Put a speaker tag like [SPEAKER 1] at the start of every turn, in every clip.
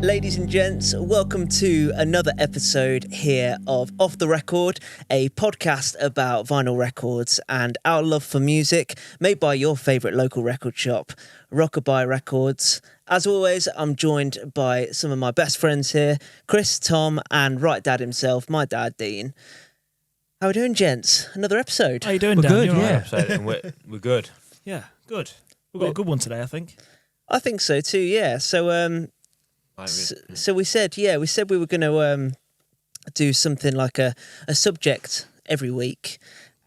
[SPEAKER 1] Ladies and gents, welcome to another episode here of Off the Record, a podcast about vinyl records and our love for music, made by your favourite local record shop, Rockabuy Records. As always, I'm joined by some of my best friends here, Chris, Tom, and right dad himself, my dad, Dean. How are we doing, gents? Another episode.
[SPEAKER 2] How you doing,
[SPEAKER 3] We're
[SPEAKER 2] Dan?
[SPEAKER 3] good,
[SPEAKER 2] You all
[SPEAKER 3] yeah.
[SPEAKER 2] right?
[SPEAKER 4] And we're good.
[SPEAKER 2] Yeah, good. We've got a good one today, I think.
[SPEAKER 1] I think so too, yeah. So we said we were going to do something like a subject every week,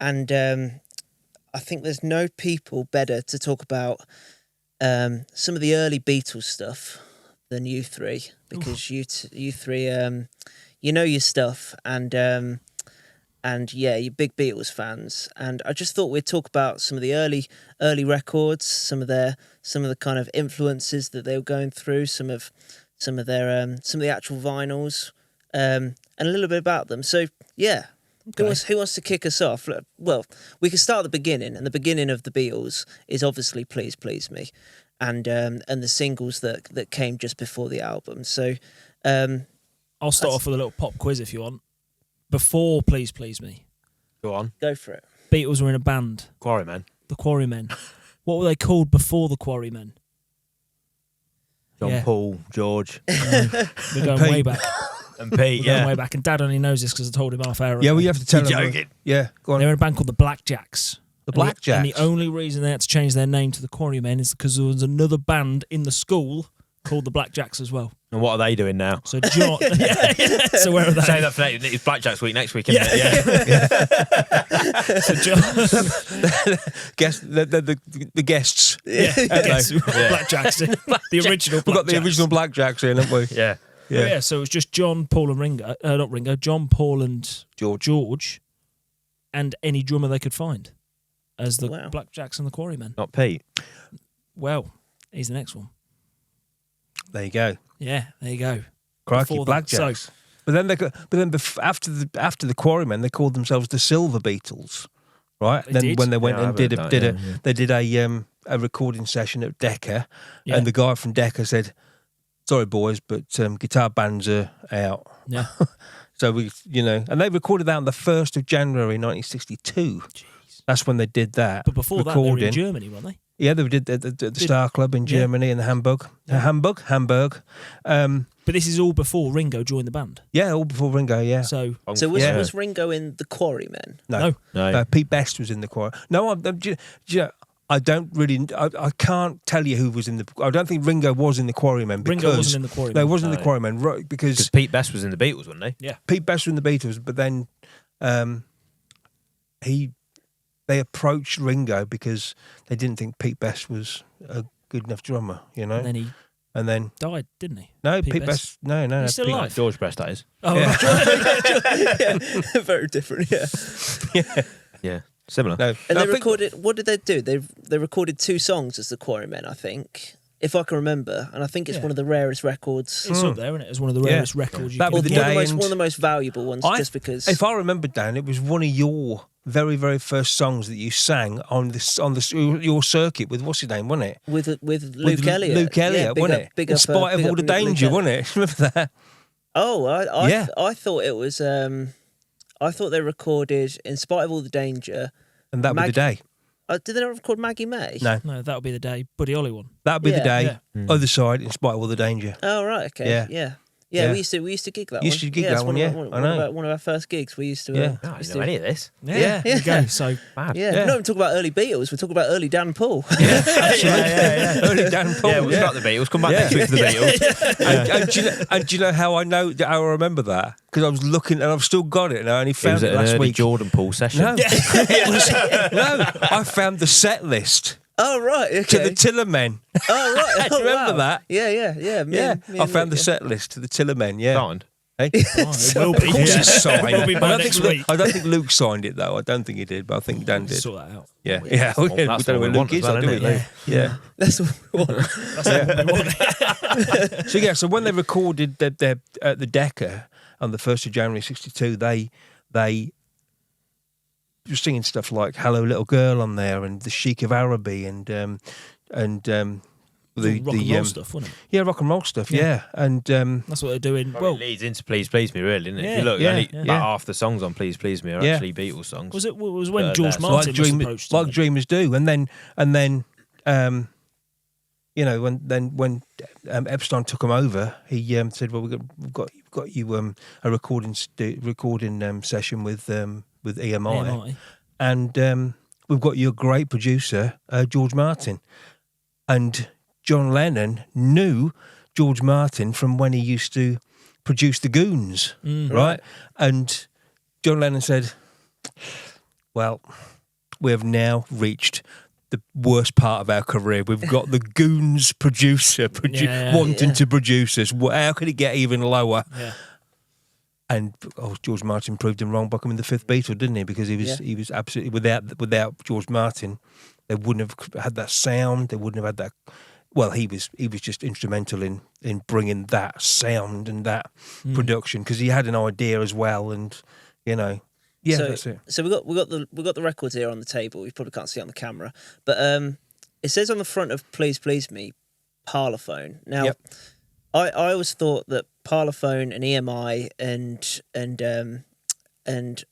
[SPEAKER 1] and I think there's no people better to talk about some of the early Beatles stuff than you three, because you three you know your stuff, and yeah, you're big Beatles fans, and I just thought we'd talk about some of the early records, some of the kind of influences that they were going through, some of the actual vinyls, and a little bit about them. So yeah,
[SPEAKER 2] Okay.
[SPEAKER 1] who wants to kick us off? Well, we can start at the beginning, and the beginning of the Beatles is obviously "Please Please Me," and the singles that came just before the album. So
[SPEAKER 2] I'll start off with a little pop quiz if you want. Before Please Please Me,
[SPEAKER 4] Go on.
[SPEAKER 1] go for it.
[SPEAKER 2] Beatles were in a band,
[SPEAKER 4] Quarrymen.
[SPEAKER 2] the Quarrymen. What were they called before the Quarrymen?
[SPEAKER 4] John,
[SPEAKER 2] Yeah.
[SPEAKER 4] Paul, George,
[SPEAKER 2] We're going way back.
[SPEAKER 4] and Pete.
[SPEAKER 2] We're going way back. And Dad only knows this because I told him half hour ago.
[SPEAKER 3] Yeah, well, you have to tell
[SPEAKER 4] You're
[SPEAKER 3] them.
[SPEAKER 4] joking.
[SPEAKER 3] Yeah, go on.
[SPEAKER 2] They were in a band called the Blackjacks.
[SPEAKER 3] The
[SPEAKER 2] And
[SPEAKER 3] Blackjacks.
[SPEAKER 2] And the only reason they had to change their name to the Quarrymen is because there was another band in the school called the Blackjacks as well.
[SPEAKER 4] And what are they doing now?
[SPEAKER 2] So John, so where are they?
[SPEAKER 4] Say that for next. It's Blackjack's week next week, isn't it? Yeah.
[SPEAKER 2] So John,
[SPEAKER 3] Guess the guests.
[SPEAKER 2] yeah, yes, Blackjacks, the original.
[SPEAKER 3] We've got the
[SPEAKER 2] Blackjacks.
[SPEAKER 3] original Blackjacks in, haven't we?
[SPEAKER 4] Yeah.
[SPEAKER 2] Yeah. So it was just John, Paul, and Ringo. Not Ringo. John, Paul, and George, and any drummer they could find as the
[SPEAKER 1] Wow.
[SPEAKER 2] Blackjacks and the Quarrymen.
[SPEAKER 4] Not Pete.
[SPEAKER 2] Well, he's the next one.
[SPEAKER 3] There you go.
[SPEAKER 2] Yeah, there you go.
[SPEAKER 3] Crikey,
[SPEAKER 2] Before that,
[SPEAKER 3] Blackjacks. But then after the Quarrymen, they called themselves the Silver Beatles, right?
[SPEAKER 2] They
[SPEAKER 3] then
[SPEAKER 2] did.
[SPEAKER 3] when they went
[SPEAKER 4] Yeah,
[SPEAKER 3] and
[SPEAKER 4] I've heard that,
[SPEAKER 3] they did a recording session at Decca,
[SPEAKER 2] Yeah.
[SPEAKER 3] and the guy from Decca said, "Sorry, boys, but guitar bands are out."
[SPEAKER 2] Yeah.
[SPEAKER 3] So and they recorded that on the 1st of January 1962.
[SPEAKER 2] Jeez.
[SPEAKER 3] That's when they did that.
[SPEAKER 2] But before that, they were in Germany, weren't they?
[SPEAKER 3] Yeah, they did the Star Club in Germany and the Hamburg. Hamburg.
[SPEAKER 2] But this is all before Ringo joined the band.
[SPEAKER 3] Yeah, all before Ringo, yeah.
[SPEAKER 2] So
[SPEAKER 1] So was,
[SPEAKER 3] Yeah.
[SPEAKER 1] was Ringo in the Quarrymen?
[SPEAKER 3] No.
[SPEAKER 4] No.
[SPEAKER 3] Pete Best was in the choir. No, I don't really. I can't tell you who was in the. I don't think Ringo was in the Quarrymen. Because,
[SPEAKER 2] Ringo wasn't in the Quarrymen.
[SPEAKER 3] No, he wasn't in the
[SPEAKER 4] No.
[SPEAKER 3] Quarrymen, right?
[SPEAKER 4] Because
[SPEAKER 3] Because
[SPEAKER 4] Pete Best was in the Beatles, wasn't he?
[SPEAKER 2] Yeah.
[SPEAKER 3] Pete Best was in the Beatles, but then they approached Ringo because they didn't think Pete Best was a good enough drummer,
[SPEAKER 2] And then he
[SPEAKER 3] And then
[SPEAKER 2] died, didn't he?
[SPEAKER 3] no,
[SPEAKER 2] Pete
[SPEAKER 3] Pete Best. No,
[SPEAKER 2] He's still
[SPEAKER 3] Pete,
[SPEAKER 2] alive.
[SPEAKER 4] George Best, that is.
[SPEAKER 2] Oh,
[SPEAKER 3] Yeah.
[SPEAKER 2] right.
[SPEAKER 1] Yeah, very different. Yeah,
[SPEAKER 4] Yeah. Similar.
[SPEAKER 3] No,
[SPEAKER 1] and
[SPEAKER 3] I
[SPEAKER 1] they
[SPEAKER 3] think-
[SPEAKER 1] recorded. What did they do? They recorded 2 songs as the Quarrymen, I think, if I can remember. And I think it's
[SPEAKER 2] Yeah.
[SPEAKER 1] one of the rarest records.
[SPEAKER 2] It's up there, isn't it? It's one of the
[SPEAKER 3] Yeah.
[SPEAKER 2] rarest records you
[SPEAKER 3] That
[SPEAKER 2] can
[SPEAKER 3] was
[SPEAKER 1] One
[SPEAKER 3] the
[SPEAKER 2] get.
[SPEAKER 1] of the,
[SPEAKER 3] day
[SPEAKER 1] most,
[SPEAKER 3] and-
[SPEAKER 1] one of the most valuable ones, just because.
[SPEAKER 3] If I remember, Dan, it was one of your very, very first songs that you sang on your circuit with what's his name, wasn't it?
[SPEAKER 1] with Luke
[SPEAKER 3] With
[SPEAKER 1] Elliott.
[SPEAKER 3] Luke Elliott,
[SPEAKER 1] Yeah, big
[SPEAKER 3] wasn't
[SPEAKER 1] up-
[SPEAKER 3] it?
[SPEAKER 1] big
[SPEAKER 3] In
[SPEAKER 1] up,
[SPEAKER 3] spite
[SPEAKER 1] big
[SPEAKER 3] of all
[SPEAKER 1] up
[SPEAKER 3] the
[SPEAKER 1] Luke
[SPEAKER 3] danger,
[SPEAKER 1] Elliott.
[SPEAKER 3] wasn't it? Remember that?
[SPEAKER 1] Oh,
[SPEAKER 3] Yeah.
[SPEAKER 1] I thought it was. I thought they recorded "In Spite of All the Danger."
[SPEAKER 3] And that would be the day.
[SPEAKER 1] Did they not record Maggie May?
[SPEAKER 3] No,
[SPEAKER 2] No, that'll be the day. Buddy Holly one.
[SPEAKER 3] that would be the
[SPEAKER 1] Yeah.
[SPEAKER 3] day.
[SPEAKER 2] Yeah.
[SPEAKER 3] Other side, in spite of all the danger.
[SPEAKER 1] Oh right, okay,
[SPEAKER 3] Yeah.
[SPEAKER 1] yeah.
[SPEAKER 3] Yeah.
[SPEAKER 1] We used to gig that.
[SPEAKER 3] Used
[SPEAKER 1] one.
[SPEAKER 3] to gig
[SPEAKER 1] yeah,
[SPEAKER 3] that
[SPEAKER 1] it's
[SPEAKER 3] one,
[SPEAKER 1] of
[SPEAKER 3] yeah,
[SPEAKER 1] our-
[SPEAKER 3] I know.
[SPEAKER 1] One of our first gigs. We used to.
[SPEAKER 3] Yeah.
[SPEAKER 4] No, I
[SPEAKER 1] used
[SPEAKER 4] didn't know any of this.
[SPEAKER 2] Yeah,
[SPEAKER 1] Yeah.
[SPEAKER 2] there you go. So
[SPEAKER 4] Bad.
[SPEAKER 1] Yeah,
[SPEAKER 3] Yeah.
[SPEAKER 1] no, I'm talking about early Beatles. We're talking about early Dan Paul.
[SPEAKER 4] yeah.
[SPEAKER 3] Early Dan Paul.
[SPEAKER 4] Yeah, we've got the Beatles. Come back
[SPEAKER 3] Yeah.
[SPEAKER 4] next week for the Beatles.
[SPEAKER 3] And do you know how I know? How I remember that? Because I was looking, and I've still got it, and I only
[SPEAKER 4] It
[SPEAKER 3] found
[SPEAKER 4] was
[SPEAKER 3] it
[SPEAKER 4] at an
[SPEAKER 3] last
[SPEAKER 4] early
[SPEAKER 3] week.
[SPEAKER 4] Jordan Paul session.
[SPEAKER 3] No, no, I found the set list
[SPEAKER 1] Oh right, okay.
[SPEAKER 3] to the Tillermen.
[SPEAKER 1] Oh right,
[SPEAKER 3] Do you remember
[SPEAKER 1] wow.
[SPEAKER 3] that?
[SPEAKER 1] Yeah.
[SPEAKER 3] I found the set list to the Tillermen. Yeah.
[SPEAKER 4] Signed.
[SPEAKER 3] Hey?
[SPEAKER 2] it will be.
[SPEAKER 3] Of course
[SPEAKER 2] Yeah.
[SPEAKER 3] it's signed.
[SPEAKER 2] It will be by next week.
[SPEAKER 3] I don't think Luke signed it though. I don't think he did, but I think Dan did.
[SPEAKER 2] Sort that out.
[SPEAKER 3] Yeah, yeah. We don't know
[SPEAKER 4] what
[SPEAKER 3] where
[SPEAKER 4] we
[SPEAKER 3] Luke
[SPEAKER 4] want
[SPEAKER 3] is,
[SPEAKER 4] as well,
[SPEAKER 3] do we?
[SPEAKER 4] isn't it?
[SPEAKER 3] Yeah.
[SPEAKER 1] That's what we want.
[SPEAKER 3] So yeah, so when they recorded their at the Decca on the 1st of January '62, they were singing stuff like "Hello Little Girl" on there, and "The Sheik of Araby," and
[SPEAKER 2] rock and roll stuff, wasn't it?
[SPEAKER 3] Yeah, rock and roll stuff. Yeah, and
[SPEAKER 2] That's what they're doing.
[SPEAKER 4] Well,
[SPEAKER 2] Well,
[SPEAKER 4] it leads into Please Please Me, really, isn't it?
[SPEAKER 2] Yeah.
[SPEAKER 4] If you look,
[SPEAKER 3] Yeah,
[SPEAKER 4] only
[SPEAKER 3] yeah.
[SPEAKER 4] about half the songs on Please Please Me are
[SPEAKER 3] Yeah.
[SPEAKER 4] actually Beatles songs.
[SPEAKER 2] was when
[SPEAKER 4] But
[SPEAKER 2] George
[SPEAKER 4] that's
[SPEAKER 2] Martin was
[SPEAKER 3] like,
[SPEAKER 2] approached.
[SPEAKER 3] like dreamers do, and then you know, when Epstein took him over, he said, "Well, we've got you a recording session with EMI. And we've got you a great producer, George Martin." And John Lennon knew George Martin from when he used to produce the Goons, right? And John Lennon said, "Well, we have now reached the worst part of our career. We've got the Goons producer wanting to produce us. How could it get even lower?"
[SPEAKER 2] Yeah.
[SPEAKER 3] And George Martin proved him wrong by becoming the fifth Beatle, didn't he? Because he was absolutely without George Martin, they wouldn't have had that sound. They wouldn't have had that. Well, he was just instrumental in bringing that sound and that production, because he had an idea as well, and you know, that's it.
[SPEAKER 1] So we got the records here on the table. You probably can't see it on the camera, but it says on the front of Please Please Me, Parlophone. Now,
[SPEAKER 3] Yep.
[SPEAKER 1] I always thought that Parlophone and EMI and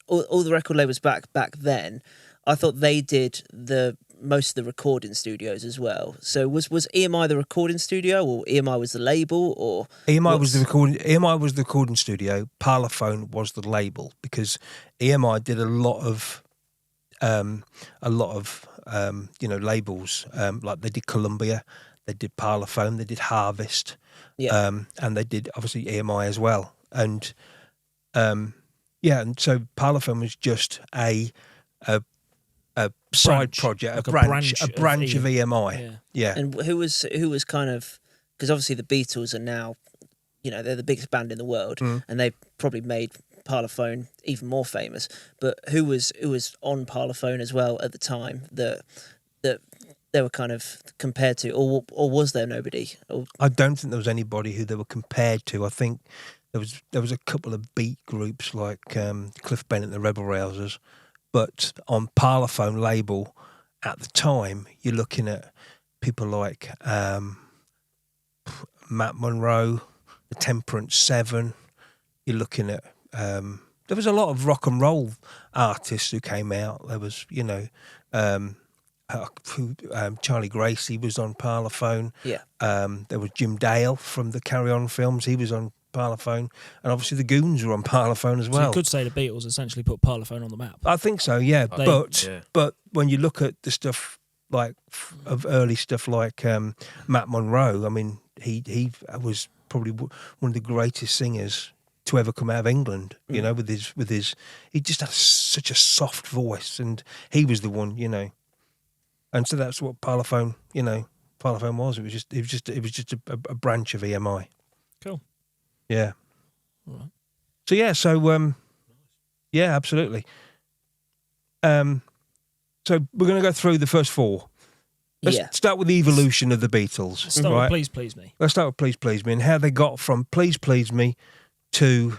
[SPEAKER 1] all the record labels back then, I thought they did most of the recording studios as well. So was EMI the recording studio, or EMI was the label, or
[SPEAKER 3] EMI was the recording studio. Parlophone was the label, because EMI did a lot of labels. Like they did Columbia, they did Parlophone, they did Harvest, and they did obviously EMI as well. And and so Parlophone was just a side project,
[SPEAKER 2] like
[SPEAKER 3] a branch of EMI. Yeah.
[SPEAKER 1] And who was kind of, because obviously the Beatles are now, you know, they're the biggest band in the world, and they probably made Parlophone even more famous. But who was on Parlophone as well at the time that they were kind of compared to, or was there nobody?
[SPEAKER 3] I don't think there was anybody who they were compared to. I think there was a couple of beat groups like Cliff Bennett and the Rebel Rousers, but on Parlophone label at the time, you're looking at people like Matt Monro, the Temperance Seven. You're looking at there was a lot of rock and roll artists who came out. There was, you know, Charlie Gracie was on Parlophone.
[SPEAKER 1] Yeah.
[SPEAKER 3] There was Jim Dale from the Carry On films. He was on Parlophone, and obviously the Goons were on Parlophone as well.
[SPEAKER 2] So you could say the Beatles essentially put Parlophone on the map.
[SPEAKER 3] I think so, yeah. But when you look at the stuff like of early stuff like Matt Monro, I mean, he was probably one of the greatest singers to ever come out of England. You know, with his he just had such a soft voice, and he was the one, you know. And so that's what Parlophone was. It was just a branch of EMI.
[SPEAKER 2] Cool.
[SPEAKER 3] Yeah.
[SPEAKER 2] All right.
[SPEAKER 3] So yeah, absolutely. So we're going to go through the first four. Let's start with the evolution of the Beatles.
[SPEAKER 2] Let's start with Please Please Me.
[SPEAKER 3] Let's start with Please Please Me, and how they got from Please Please Me to,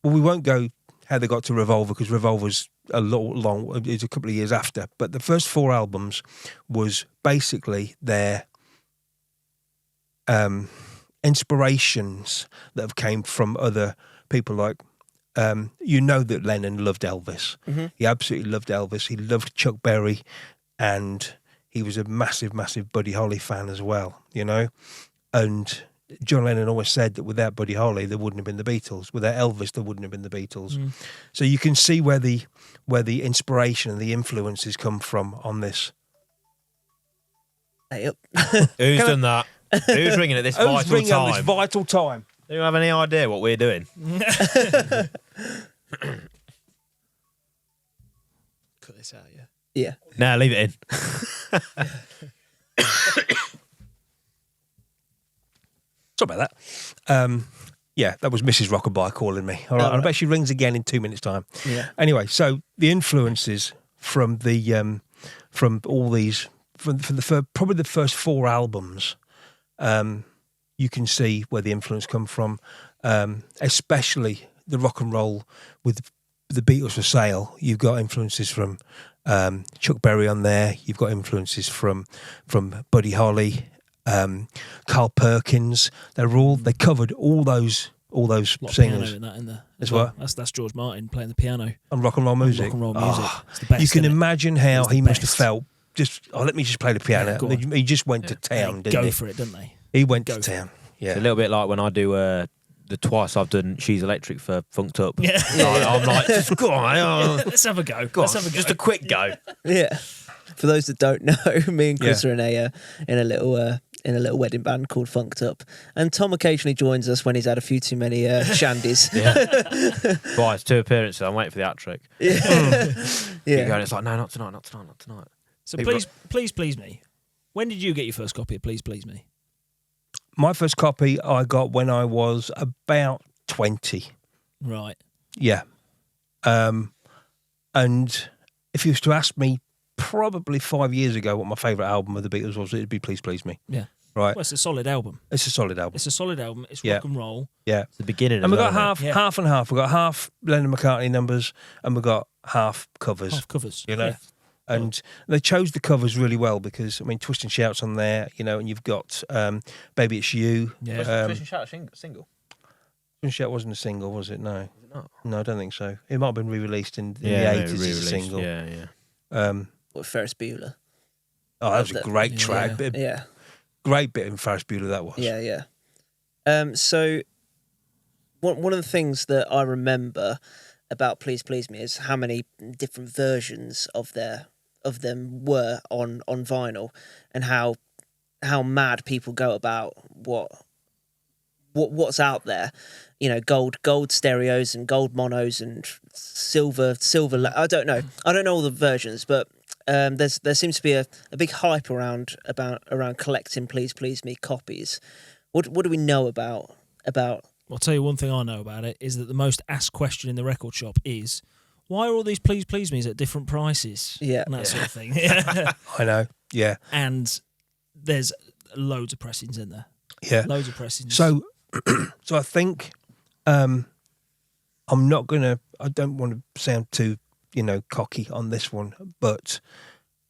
[SPEAKER 3] well, we won't go how they got to Revolver, because Revolver's it's a couple of years after. But the first four albums was basically their inspirations that have came from other people. Like, you know that Lennon loved Elvis.
[SPEAKER 1] Mm-hmm.
[SPEAKER 3] He absolutely loved Elvis. He loved Chuck Berry, and he was a massive, massive Buddy Holly fan as well, you know. And John Lennon always said that without Buddy Holly, there wouldn't have been the Beatles. Without Elvis, there wouldn't have been the Beatles. So you can see where the inspiration and the influences come from on this.
[SPEAKER 1] Hey, up.
[SPEAKER 4] Who's done that? Who's ringing at this
[SPEAKER 3] vital time?
[SPEAKER 4] Do you have any idea what we're doing?
[SPEAKER 2] Cut this out, yeah.
[SPEAKER 1] Yeah.
[SPEAKER 4] Nah, leave it in.
[SPEAKER 3] Sorry about that. Yeah, that was Mrs. Rockabuy calling me. All right, I bet she rings again in 2 minutes' time.
[SPEAKER 1] Yeah.
[SPEAKER 3] Anyway, so the influences from the from all these from probably the first four albums, you can see where the influence come from, especially the rock and roll with the Beatles for Sale. You've got influences from Chuck Berry on there. You've got influences from Buddy Holly. Carl Perkins. They covered all those singers.
[SPEAKER 2] In that in there
[SPEAKER 3] as well.
[SPEAKER 2] That's George Martin playing the piano
[SPEAKER 3] On rock and roll music.
[SPEAKER 2] Rock and roll music.
[SPEAKER 3] Oh,
[SPEAKER 2] It's the best,
[SPEAKER 3] you can
[SPEAKER 2] isn't it?
[SPEAKER 3] imagine how
[SPEAKER 2] It's the
[SPEAKER 3] he must have
[SPEAKER 2] best.
[SPEAKER 3] felt. Let me just play the piano.
[SPEAKER 2] go on.
[SPEAKER 3] He just went to town,
[SPEAKER 2] They
[SPEAKER 3] didn't
[SPEAKER 2] go
[SPEAKER 3] he?
[SPEAKER 2] for it, didn't they?
[SPEAKER 3] He went
[SPEAKER 2] Go
[SPEAKER 3] to
[SPEAKER 2] for
[SPEAKER 3] town.
[SPEAKER 4] It's
[SPEAKER 3] Yeah.
[SPEAKER 4] a little bit like when I do the twice I've done She's Electric for Funked Up.
[SPEAKER 2] Yeah.
[SPEAKER 4] I'm like, just go on.
[SPEAKER 2] Let's have a go.
[SPEAKER 4] Go
[SPEAKER 2] Let's
[SPEAKER 4] on,
[SPEAKER 2] have a go.
[SPEAKER 4] just a quick go.
[SPEAKER 1] Yeah. For those that don't know, me and Chris are in a little wedding band called Funked Up, and Tom occasionally joins us when he's had a few too many shandies.
[SPEAKER 4] Twice, 2 appearances. I'm waiting for the hat trick.
[SPEAKER 1] Yeah.
[SPEAKER 4] Keep going. It's like, no, not tonight.
[SPEAKER 2] So
[SPEAKER 4] People-
[SPEAKER 2] please me. When did you get your first copy of Please Please Me?
[SPEAKER 3] My first copy I got when I was about 20.
[SPEAKER 2] Right.
[SPEAKER 3] Yeah. And if you was to ask me probably 5 years ago what my favourite album of the Beatles was, it'd be Please Please Me.
[SPEAKER 2] Yeah.
[SPEAKER 3] Right.
[SPEAKER 2] Well, it's a solid album.
[SPEAKER 3] It's a solid album.
[SPEAKER 2] It's a solid album. It's
[SPEAKER 3] Yeah.
[SPEAKER 2] rock and roll.
[SPEAKER 3] Yeah.
[SPEAKER 4] It's the beginning
[SPEAKER 3] And we
[SPEAKER 4] of
[SPEAKER 3] got half and half. We got half Lennon McCartney numbers and we got half covers.
[SPEAKER 2] Half covers.
[SPEAKER 3] You know?
[SPEAKER 2] Yeah.
[SPEAKER 3] And they chose the covers really well because, I mean, Twist and Shout's on there, you know, and you've got Baby It's You.
[SPEAKER 2] Yeah.
[SPEAKER 4] Twist and Shout single.
[SPEAKER 3] Twist and Shout wasn't a single, was it? No.
[SPEAKER 4] Is it not?
[SPEAKER 3] No, I don't think so. It might have been re-released in the
[SPEAKER 4] Yeah,
[SPEAKER 3] 80s as a
[SPEAKER 4] re-released.
[SPEAKER 3] single.
[SPEAKER 4] Yeah.
[SPEAKER 1] With Ferris Bueller.
[SPEAKER 3] Oh, that was a
[SPEAKER 1] Loved it.
[SPEAKER 3] great
[SPEAKER 2] Yeah.
[SPEAKER 3] track.
[SPEAKER 1] Yeah.
[SPEAKER 3] Great bit in Ferris Bueller, that was.
[SPEAKER 1] Yeah. So one of the things that I remember about Please Please Me is how many different versions of them were on vinyl, and how mad people go about what's out there. You know, gold stereos and gold monos and silver. I don't know all the versions, but there seems to be a big hype around collecting Please Please Me copies. What do we know about?
[SPEAKER 2] I'll tell you one thing I know about it is that the most asked question in the record shop is, why are all these Please Please Me's at different prices?
[SPEAKER 1] Yeah.
[SPEAKER 2] And that sort of thing.
[SPEAKER 3] I know. Yeah.
[SPEAKER 2] And there's loads of pressings in there.
[SPEAKER 3] Yeah.
[SPEAKER 2] Loads of pressings.
[SPEAKER 3] So I think I don't want to sound too, cocky on this one, but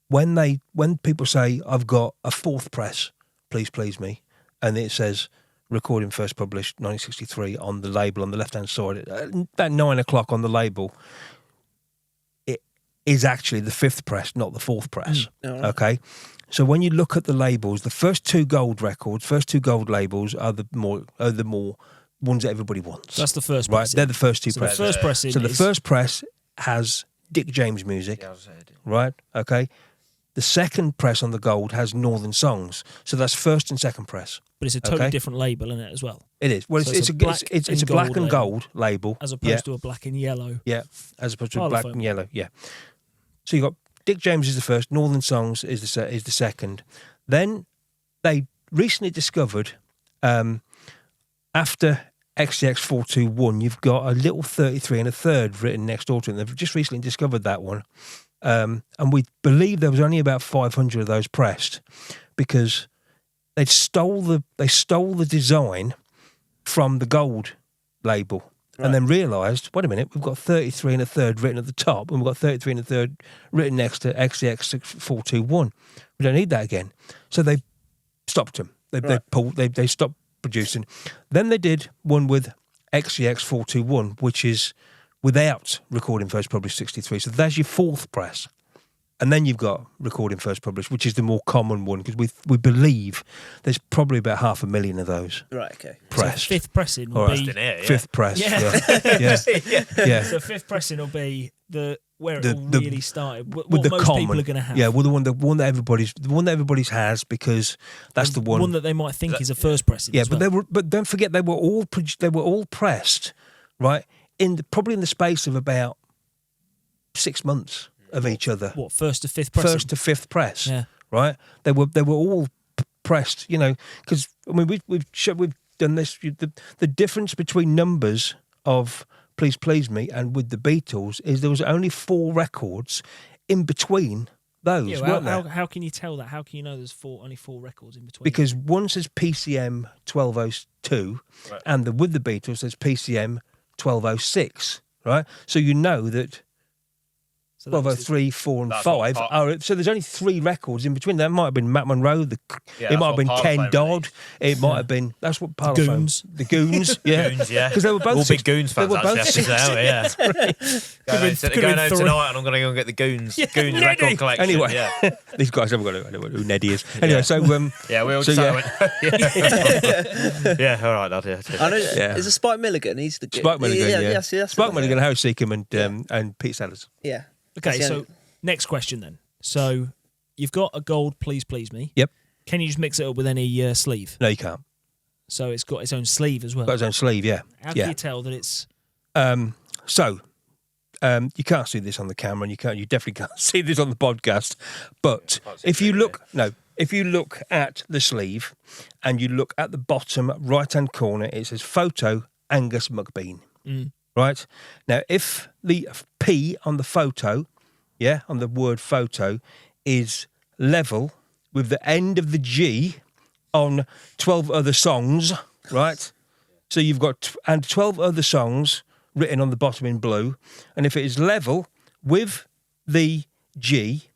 [SPEAKER 3] when people say I've got a 4th press, Please Please Me, and it says recording first published 1963 on the label on the left hand side, about 9 o'clock on the label, it is actually the 5th press, not the 4th press. Okay. So when you look at the labels, the first 2 gold labels are the more ones that everybody wants.
[SPEAKER 2] that's the first
[SPEAKER 3] Right,
[SPEAKER 2] pressing.
[SPEAKER 3] they're the first 2
[SPEAKER 2] So the
[SPEAKER 3] presses.
[SPEAKER 2] first pressing
[SPEAKER 3] So the
[SPEAKER 2] is-
[SPEAKER 3] first press has Dick James music,
[SPEAKER 4] Yeah, I was saying.
[SPEAKER 3] right? Okay. The second press on the gold has Northern Songs. So that's first and second press.
[SPEAKER 2] But it's a totally
[SPEAKER 3] Okay.
[SPEAKER 2] different label in it as well,
[SPEAKER 3] It is. Well,
[SPEAKER 2] So
[SPEAKER 3] it's a black and gold label.
[SPEAKER 2] as opposed to a black and yellow.
[SPEAKER 3] Yeah, as opposed to
[SPEAKER 2] Parlophone.
[SPEAKER 3] black and yellow. Yeah. So you got Dick James is the first, Northern Songs is the second. Then they recently discovered after XCX 421, you've got a little 33 and a third written next door to it. They've just recently discovered that one, and we believe there was only about 500 of those pressed because they stole the design from the gold label.
[SPEAKER 1] Right.
[SPEAKER 3] And then realised, wait a minute, we've got 33 and a third written at the top, and we've got 33 and a third written next to XCX 421. We don't need that again. So they stopped them. They stopped producing. Then they did one with XCX 421, which is without recording first published 63. So that's your 4th press. And then you've got recording first published, which is the more common one, because we believe there's probably about 500,000 of those
[SPEAKER 1] Right. Okay.
[SPEAKER 3] pressed.
[SPEAKER 2] So 5th pressing will
[SPEAKER 3] All right.
[SPEAKER 2] be...
[SPEAKER 4] In here, yeah.
[SPEAKER 3] 5th press.
[SPEAKER 2] Yeah.
[SPEAKER 3] Yeah.
[SPEAKER 2] So 5th pressing will be where it
[SPEAKER 3] The-
[SPEAKER 2] all
[SPEAKER 3] the-
[SPEAKER 2] really started. What
[SPEAKER 3] With the
[SPEAKER 2] most
[SPEAKER 3] common,
[SPEAKER 2] people are going to have.
[SPEAKER 3] yeah, well, the one that everybody's has, because that's the one.
[SPEAKER 2] One that they might think is a first pressing.
[SPEAKER 3] Yeah,
[SPEAKER 2] as
[SPEAKER 3] but
[SPEAKER 2] well.
[SPEAKER 3] but don't forget they were all pressed, right? Probably in the space of about 6 months of each other.
[SPEAKER 2] What, first to 5th pressing?
[SPEAKER 3] First to 5th press,
[SPEAKER 2] Yeah.
[SPEAKER 3] right? They were all pressed, because I mean we've done this. The difference between numbers of Please Please Me and with the Beatles is there was only 4 records in between those,
[SPEAKER 2] Yeah,
[SPEAKER 3] weren't there?
[SPEAKER 2] how can you tell that? How can you know there's only 4 records in between?
[SPEAKER 3] Because one says PCM 1202,
[SPEAKER 4] Right.
[SPEAKER 3] and with the Beatles there's PCM 1206, right? So you know that
[SPEAKER 2] So
[SPEAKER 3] well,
[SPEAKER 2] that was
[SPEAKER 3] 3, 4, and
[SPEAKER 4] That's
[SPEAKER 3] 5.
[SPEAKER 4] what
[SPEAKER 3] So there's only 3 records in between. That might have been Matt Monro.
[SPEAKER 4] Yeah,
[SPEAKER 3] It might have
[SPEAKER 4] that's
[SPEAKER 3] been
[SPEAKER 4] what
[SPEAKER 3] Ken
[SPEAKER 4] Parlophone
[SPEAKER 3] Dodd.
[SPEAKER 4] released.
[SPEAKER 3] It might have been. That's what Parlophone.
[SPEAKER 2] Goons.
[SPEAKER 3] The Goons. Yeah.
[SPEAKER 4] Goons, yeah.
[SPEAKER 3] Because they were both
[SPEAKER 4] all
[SPEAKER 3] six-
[SPEAKER 4] big Goons
[SPEAKER 3] they
[SPEAKER 4] fans.
[SPEAKER 3] were both
[SPEAKER 4] Actually,
[SPEAKER 3] six-
[SPEAKER 4] yeah. Going
[SPEAKER 2] been
[SPEAKER 4] home
[SPEAKER 2] three.
[SPEAKER 4] tonight, and I'm going to go and get the Goons record collection.
[SPEAKER 3] Anyway,
[SPEAKER 4] yeah,
[SPEAKER 3] these guys haven't got to know who Neddy is. Anyway,
[SPEAKER 4] Yeah.
[SPEAKER 3] so
[SPEAKER 4] yeah, we all
[SPEAKER 3] So,
[SPEAKER 4] decided. Yeah, all right, lad. Yeah.
[SPEAKER 1] I know.
[SPEAKER 3] Yeah.
[SPEAKER 1] Is it Spike Milligan? He's the
[SPEAKER 3] Spike Milligan, yeah.
[SPEAKER 1] Yes, that's
[SPEAKER 3] Spike
[SPEAKER 1] the one,
[SPEAKER 3] Milligan, Harry Seacombe, and Pete Sellers.
[SPEAKER 1] Yeah.
[SPEAKER 2] Okay,
[SPEAKER 1] That's the
[SPEAKER 2] so
[SPEAKER 1] only-
[SPEAKER 2] next question then. So you've got a gold Please Please Me.
[SPEAKER 3] Yep.
[SPEAKER 2] Can you just mix it up with any sleeve?
[SPEAKER 3] No, you can't.
[SPEAKER 2] So it's got its own sleeve as well.
[SPEAKER 3] Got his own sleeve, yeah.
[SPEAKER 2] How do you tell that it's...
[SPEAKER 3] You can't see this on the camera, and you definitely can't see this on the podcast. But if you look at the sleeve, and you look at the bottom right-hand corner, it says photo Angus McBean. Right now, if the P on the photo, on the word photo, is level with the end of the G on 12 other songs, right? So you've got 12 other songs written on the bottom in blue, and if it is level with the G,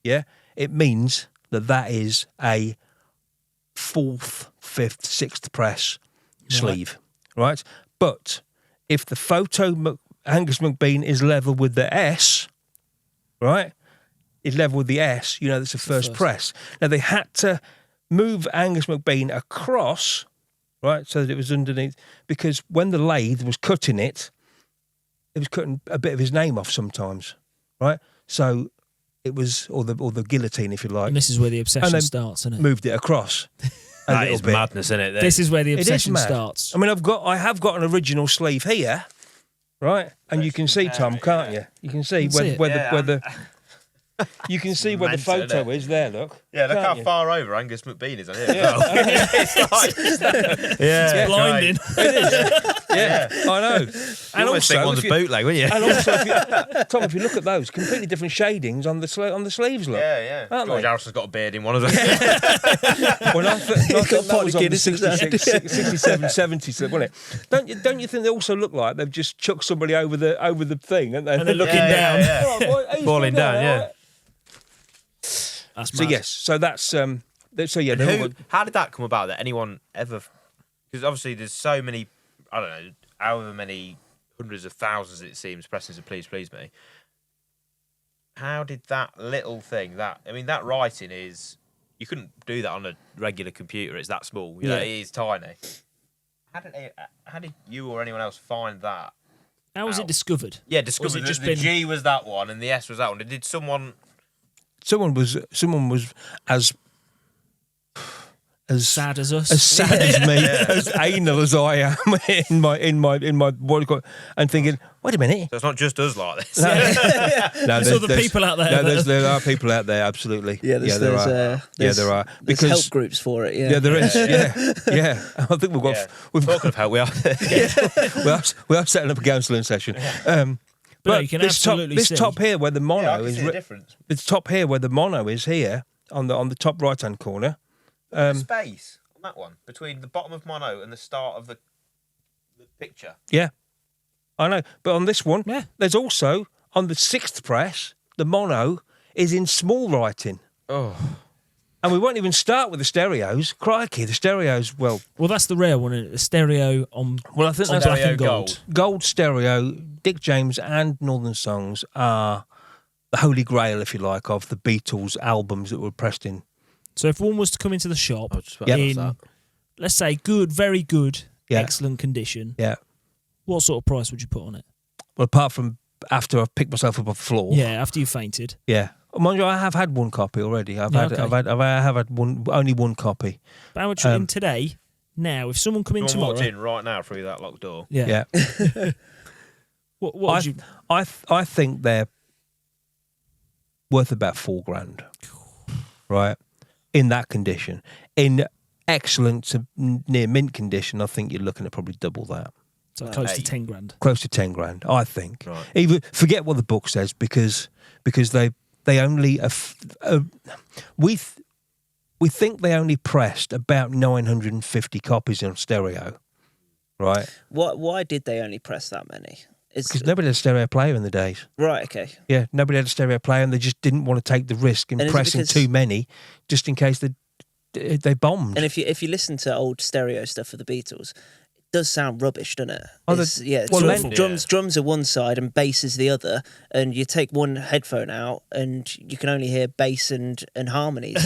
[SPEAKER 3] it means that is a 4th, 5th, 6th press sleeve, right? But if the photo Angus McBean is level with the S, right, is level with the S, that's the first press. Now, they had to move Angus McBean across, right, so that it was underneath, because when the lathe was cutting it was cutting a bit of his name off sometimes, right? So it was, or the guillotine, if you like.
[SPEAKER 2] And this is where the obsession
[SPEAKER 3] And then
[SPEAKER 2] starts, isn't it?
[SPEAKER 3] Moved it across.
[SPEAKER 4] That is madness, isn't it?
[SPEAKER 2] This is where the
[SPEAKER 3] It is
[SPEAKER 2] obsession
[SPEAKER 3] mad.
[SPEAKER 2] starts.
[SPEAKER 3] I mean, I have got an original sleeve here, right? And you can see, Tom, can't you? You can see where the you can see where the
[SPEAKER 4] mental,
[SPEAKER 3] photo
[SPEAKER 4] isn't it?
[SPEAKER 3] is there. Look.
[SPEAKER 4] Yeah, look
[SPEAKER 3] Can't
[SPEAKER 4] how
[SPEAKER 3] you?
[SPEAKER 4] far over Angus McBean is on here.
[SPEAKER 3] Yeah.
[SPEAKER 4] Yeah,
[SPEAKER 2] Blinding.
[SPEAKER 3] Yeah, I know.
[SPEAKER 4] And also, think one's a bootleg, wouldn't you?
[SPEAKER 3] And also, Tom, if you look at those, completely different shadings on the sleeves. Look.
[SPEAKER 4] Yeah.
[SPEAKER 3] Aren't
[SPEAKER 4] George
[SPEAKER 3] they?
[SPEAKER 4] Harrison's got a beard in one of them.
[SPEAKER 3] Well, I thought
[SPEAKER 1] got
[SPEAKER 3] that was on the
[SPEAKER 1] Guinness in his hand.
[SPEAKER 3] 67, 70 slip, wasn't it? Don't you think they also look like they've just chucked somebody over the thing, and
[SPEAKER 2] And they're looking
[SPEAKER 4] Yeah,
[SPEAKER 2] down.
[SPEAKER 4] yeah.
[SPEAKER 3] All right, boy, who's
[SPEAKER 4] Falling
[SPEAKER 3] doing that?
[SPEAKER 4] down, yeah.
[SPEAKER 3] All right.
[SPEAKER 2] That's
[SPEAKER 3] So
[SPEAKER 2] mad.
[SPEAKER 3] yes, so that's so yeah.
[SPEAKER 4] And how did that come about? That anyone ever? Because obviously there's so many, I don't know, however many hundreds of thousands it seems pressings of Please Please Me. How did that little thing? That writing is, you couldn't do that on a regular computer. It's that small. You know, it is tiny. How did you or anyone else find that?
[SPEAKER 2] How was it discovered?
[SPEAKER 4] Yeah,
[SPEAKER 2] Or has
[SPEAKER 4] discovered
[SPEAKER 2] it
[SPEAKER 4] that
[SPEAKER 2] just
[SPEAKER 4] the
[SPEAKER 2] been...
[SPEAKER 4] G was that one and the S was that one. Did someone?
[SPEAKER 3] Someone was as
[SPEAKER 2] sad as us?
[SPEAKER 3] as sad as me, as anal as I am in my what do you call it, and thinking, wait a minute.
[SPEAKER 4] So it's not just us like this.
[SPEAKER 3] No,
[SPEAKER 2] There's other people out there
[SPEAKER 3] No,
[SPEAKER 2] that-
[SPEAKER 3] there are people out there, absolutely.
[SPEAKER 1] Yeah,
[SPEAKER 3] there are. There are.
[SPEAKER 1] There's help groups for it.
[SPEAKER 3] Yeah, there is. Yeah. I think we've got.
[SPEAKER 4] Yeah.
[SPEAKER 3] We've
[SPEAKER 4] Talking of help, we are.
[SPEAKER 3] we are setting up a counselling session.
[SPEAKER 2] But you can
[SPEAKER 3] this
[SPEAKER 2] absolutely
[SPEAKER 3] this
[SPEAKER 2] see.
[SPEAKER 3] top here where the mono
[SPEAKER 4] Yeah, I can
[SPEAKER 3] is.
[SPEAKER 4] see the difference.
[SPEAKER 3] This top here where the mono is here on the top right hand corner.
[SPEAKER 4] The space on that one between the bottom of mono and the start of the picture.
[SPEAKER 3] Yeah, I know. But on this one,
[SPEAKER 2] Yeah.
[SPEAKER 3] there's also on the 6th press, the mono is in small writing.
[SPEAKER 4] Oh,
[SPEAKER 3] And we won't even start with the stereos. Crikey, the stereos. Well,
[SPEAKER 2] that's the rare one, isn't it? The stereo on
[SPEAKER 3] I think
[SPEAKER 2] on
[SPEAKER 3] that's
[SPEAKER 2] black
[SPEAKER 4] Stereo
[SPEAKER 2] and gold.
[SPEAKER 3] Gold stereo. Dick James and Northern Songs are the holy grail, if you like, of the Beatles albums that were pressed in.
[SPEAKER 2] So if one was to come into the shop
[SPEAKER 3] Yeah.
[SPEAKER 2] in, let's say, good, very good,
[SPEAKER 3] Yeah.
[SPEAKER 2] excellent condition,
[SPEAKER 3] Yeah.
[SPEAKER 2] what sort of price would you put on it?
[SPEAKER 3] Well, apart from after I've picked myself up off the floor.
[SPEAKER 2] Yeah, after you fainted.
[SPEAKER 3] Yeah. Mind you, I have had one copy already. I have had only one copy.
[SPEAKER 2] But how much in today? Now, if someone come in
[SPEAKER 4] someone
[SPEAKER 2] tomorrow,
[SPEAKER 4] walked in right now through that locked door.
[SPEAKER 2] yeah.
[SPEAKER 3] Yeah.
[SPEAKER 2] What would you?
[SPEAKER 3] I think they're worth about $4,000, right? In that condition, in excellent to near mint condition, I think you're looking at probably double that,
[SPEAKER 2] So close to
[SPEAKER 4] Hey.
[SPEAKER 2] 10 grand.
[SPEAKER 3] close to $10,000. I think.
[SPEAKER 4] Right.
[SPEAKER 3] Even forget what the book says because they only we think they only pressed about 950 copies on stereo, right?
[SPEAKER 1] Why did they only press that many?
[SPEAKER 3] Because nobody had a stereo player in the days.
[SPEAKER 1] Right, okay.
[SPEAKER 3] Yeah, nobody had a stereo player, and they just didn't want to take the risk in pressing too many, just in case they bombed.
[SPEAKER 1] And if you listen to old stereo stuff of the Beatles, it does sound rubbish, doesn't it? Drums are one side and bass is the other, and you take one headphone out and you can only hear bass and harmonies.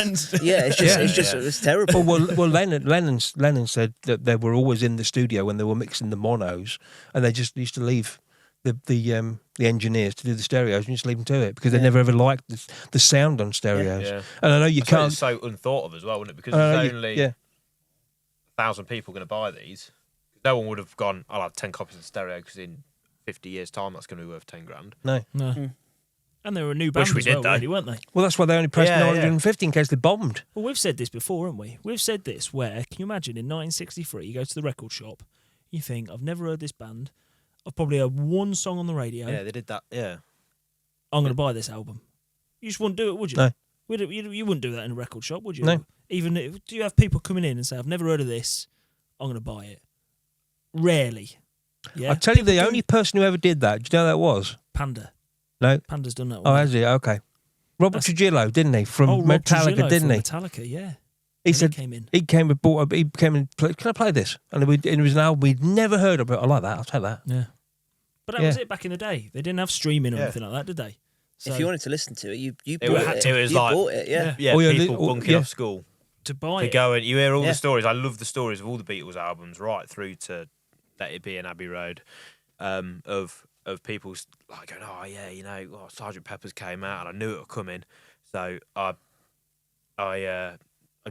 [SPEAKER 1] It was terrible.
[SPEAKER 3] Well, Lennon said that they were always in the studio when they were mixing the monos, and they just used to leave the engineers to do the stereos and just leave them to it because they never ever liked the sound on stereos. Yeah. And I know you can't.
[SPEAKER 4] It's so unthought of as well, wouldn't it? Because there's only 1,000 people going to buy these. No one would have gone, I'll have 10 copies of stereo because in 50 years' time that's going to be worth 10 grand.
[SPEAKER 3] No.
[SPEAKER 2] And they were a new band as well, really, weren't they?
[SPEAKER 3] Well, that's why they only pressed 950 in case they bombed.
[SPEAKER 2] Well, we've said this before, haven't we? We've said this where, can you imagine, in 1963, you go to the record shop, you think, I've never heard this band, I've probably heard one song on the radio.
[SPEAKER 4] Yeah, they did that, yeah.
[SPEAKER 2] I'm going to buy this album. You just wouldn't do it, would you?
[SPEAKER 3] No.
[SPEAKER 2] You wouldn't do that in a record shop, would you?
[SPEAKER 3] No.
[SPEAKER 2] Even do you have people coming in and say, I've never heard of this, I'm going to buy it? Rarely. Yeah.
[SPEAKER 3] I'll tell you the only person who ever did that, do you know who that was?
[SPEAKER 2] Panda.
[SPEAKER 3] No.
[SPEAKER 2] Panda's done that one.
[SPEAKER 3] Oh, has he? Okay. Robert Trujillo, didn't he? From Metallica, didn't he?
[SPEAKER 2] Metallica, yeah.
[SPEAKER 3] He said he came and bought. He came and played, can I play this? And it was an album we'd never heard of. I like that. I'll take that.
[SPEAKER 2] Yeah. But that was it back in the day. They didn't have streaming or anything like that, did they?
[SPEAKER 1] So if you wanted to listen to it, you bought it.
[SPEAKER 4] It was like,
[SPEAKER 1] bought it, yeah.
[SPEAKER 4] People bunking off school
[SPEAKER 2] to buy
[SPEAKER 4] it. Go and you hear all the stories. I love the stories of all the Beatles albums, right through to Let It Be and Abbey Road, of people like going, Sgt. Pepper's came out and I knew it would come in, so I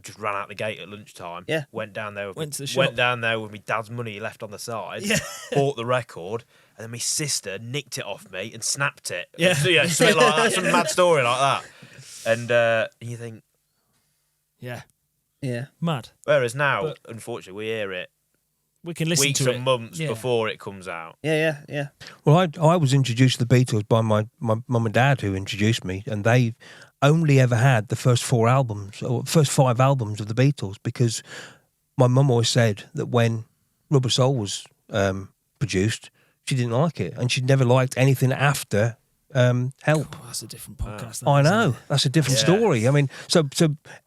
[SPEAKER 4] just ran out the gate at lunchtime.
[SPEAKER 1] Yeah,
[SPEAKER 4] went down there.
[SPEAKER 2] Went to the shop.
[SPEAKER 4] Went down there with my dad's money left on the side. Yeah. Bought the record, and then my sister nicked it off me and snapped it.
[SPEAKER 2] Yeah,
[SPEAKER 4] something like that, some mad story like that. And you think,
[SPEAKER 2] yeah,
[SPEAKER 1] mad.
[SPEAKER 4] Whereas now, unfortunately, we hear it.
[SPEAKER 2] We can listen
[SPEAKER 4] weeks
[SPEAKER 2] to it
[SPEAKER 4] and months before it comes out.
[SPEAKER 1] Yeah.
[SPEAKER 3] Well, I was introduced to the Beatles by my mum and dad, who introduced me, and they only ever had the first 4 albums or first 5 albums of the Beatles because my mum always said that when Rubber Soul was produced, she didn't like it, and she'd never liked anything after Help.
[SPEAKER 2] Oh, that's a different podcast.
[SPEAKER 3] I know, that's a different story. I mean, so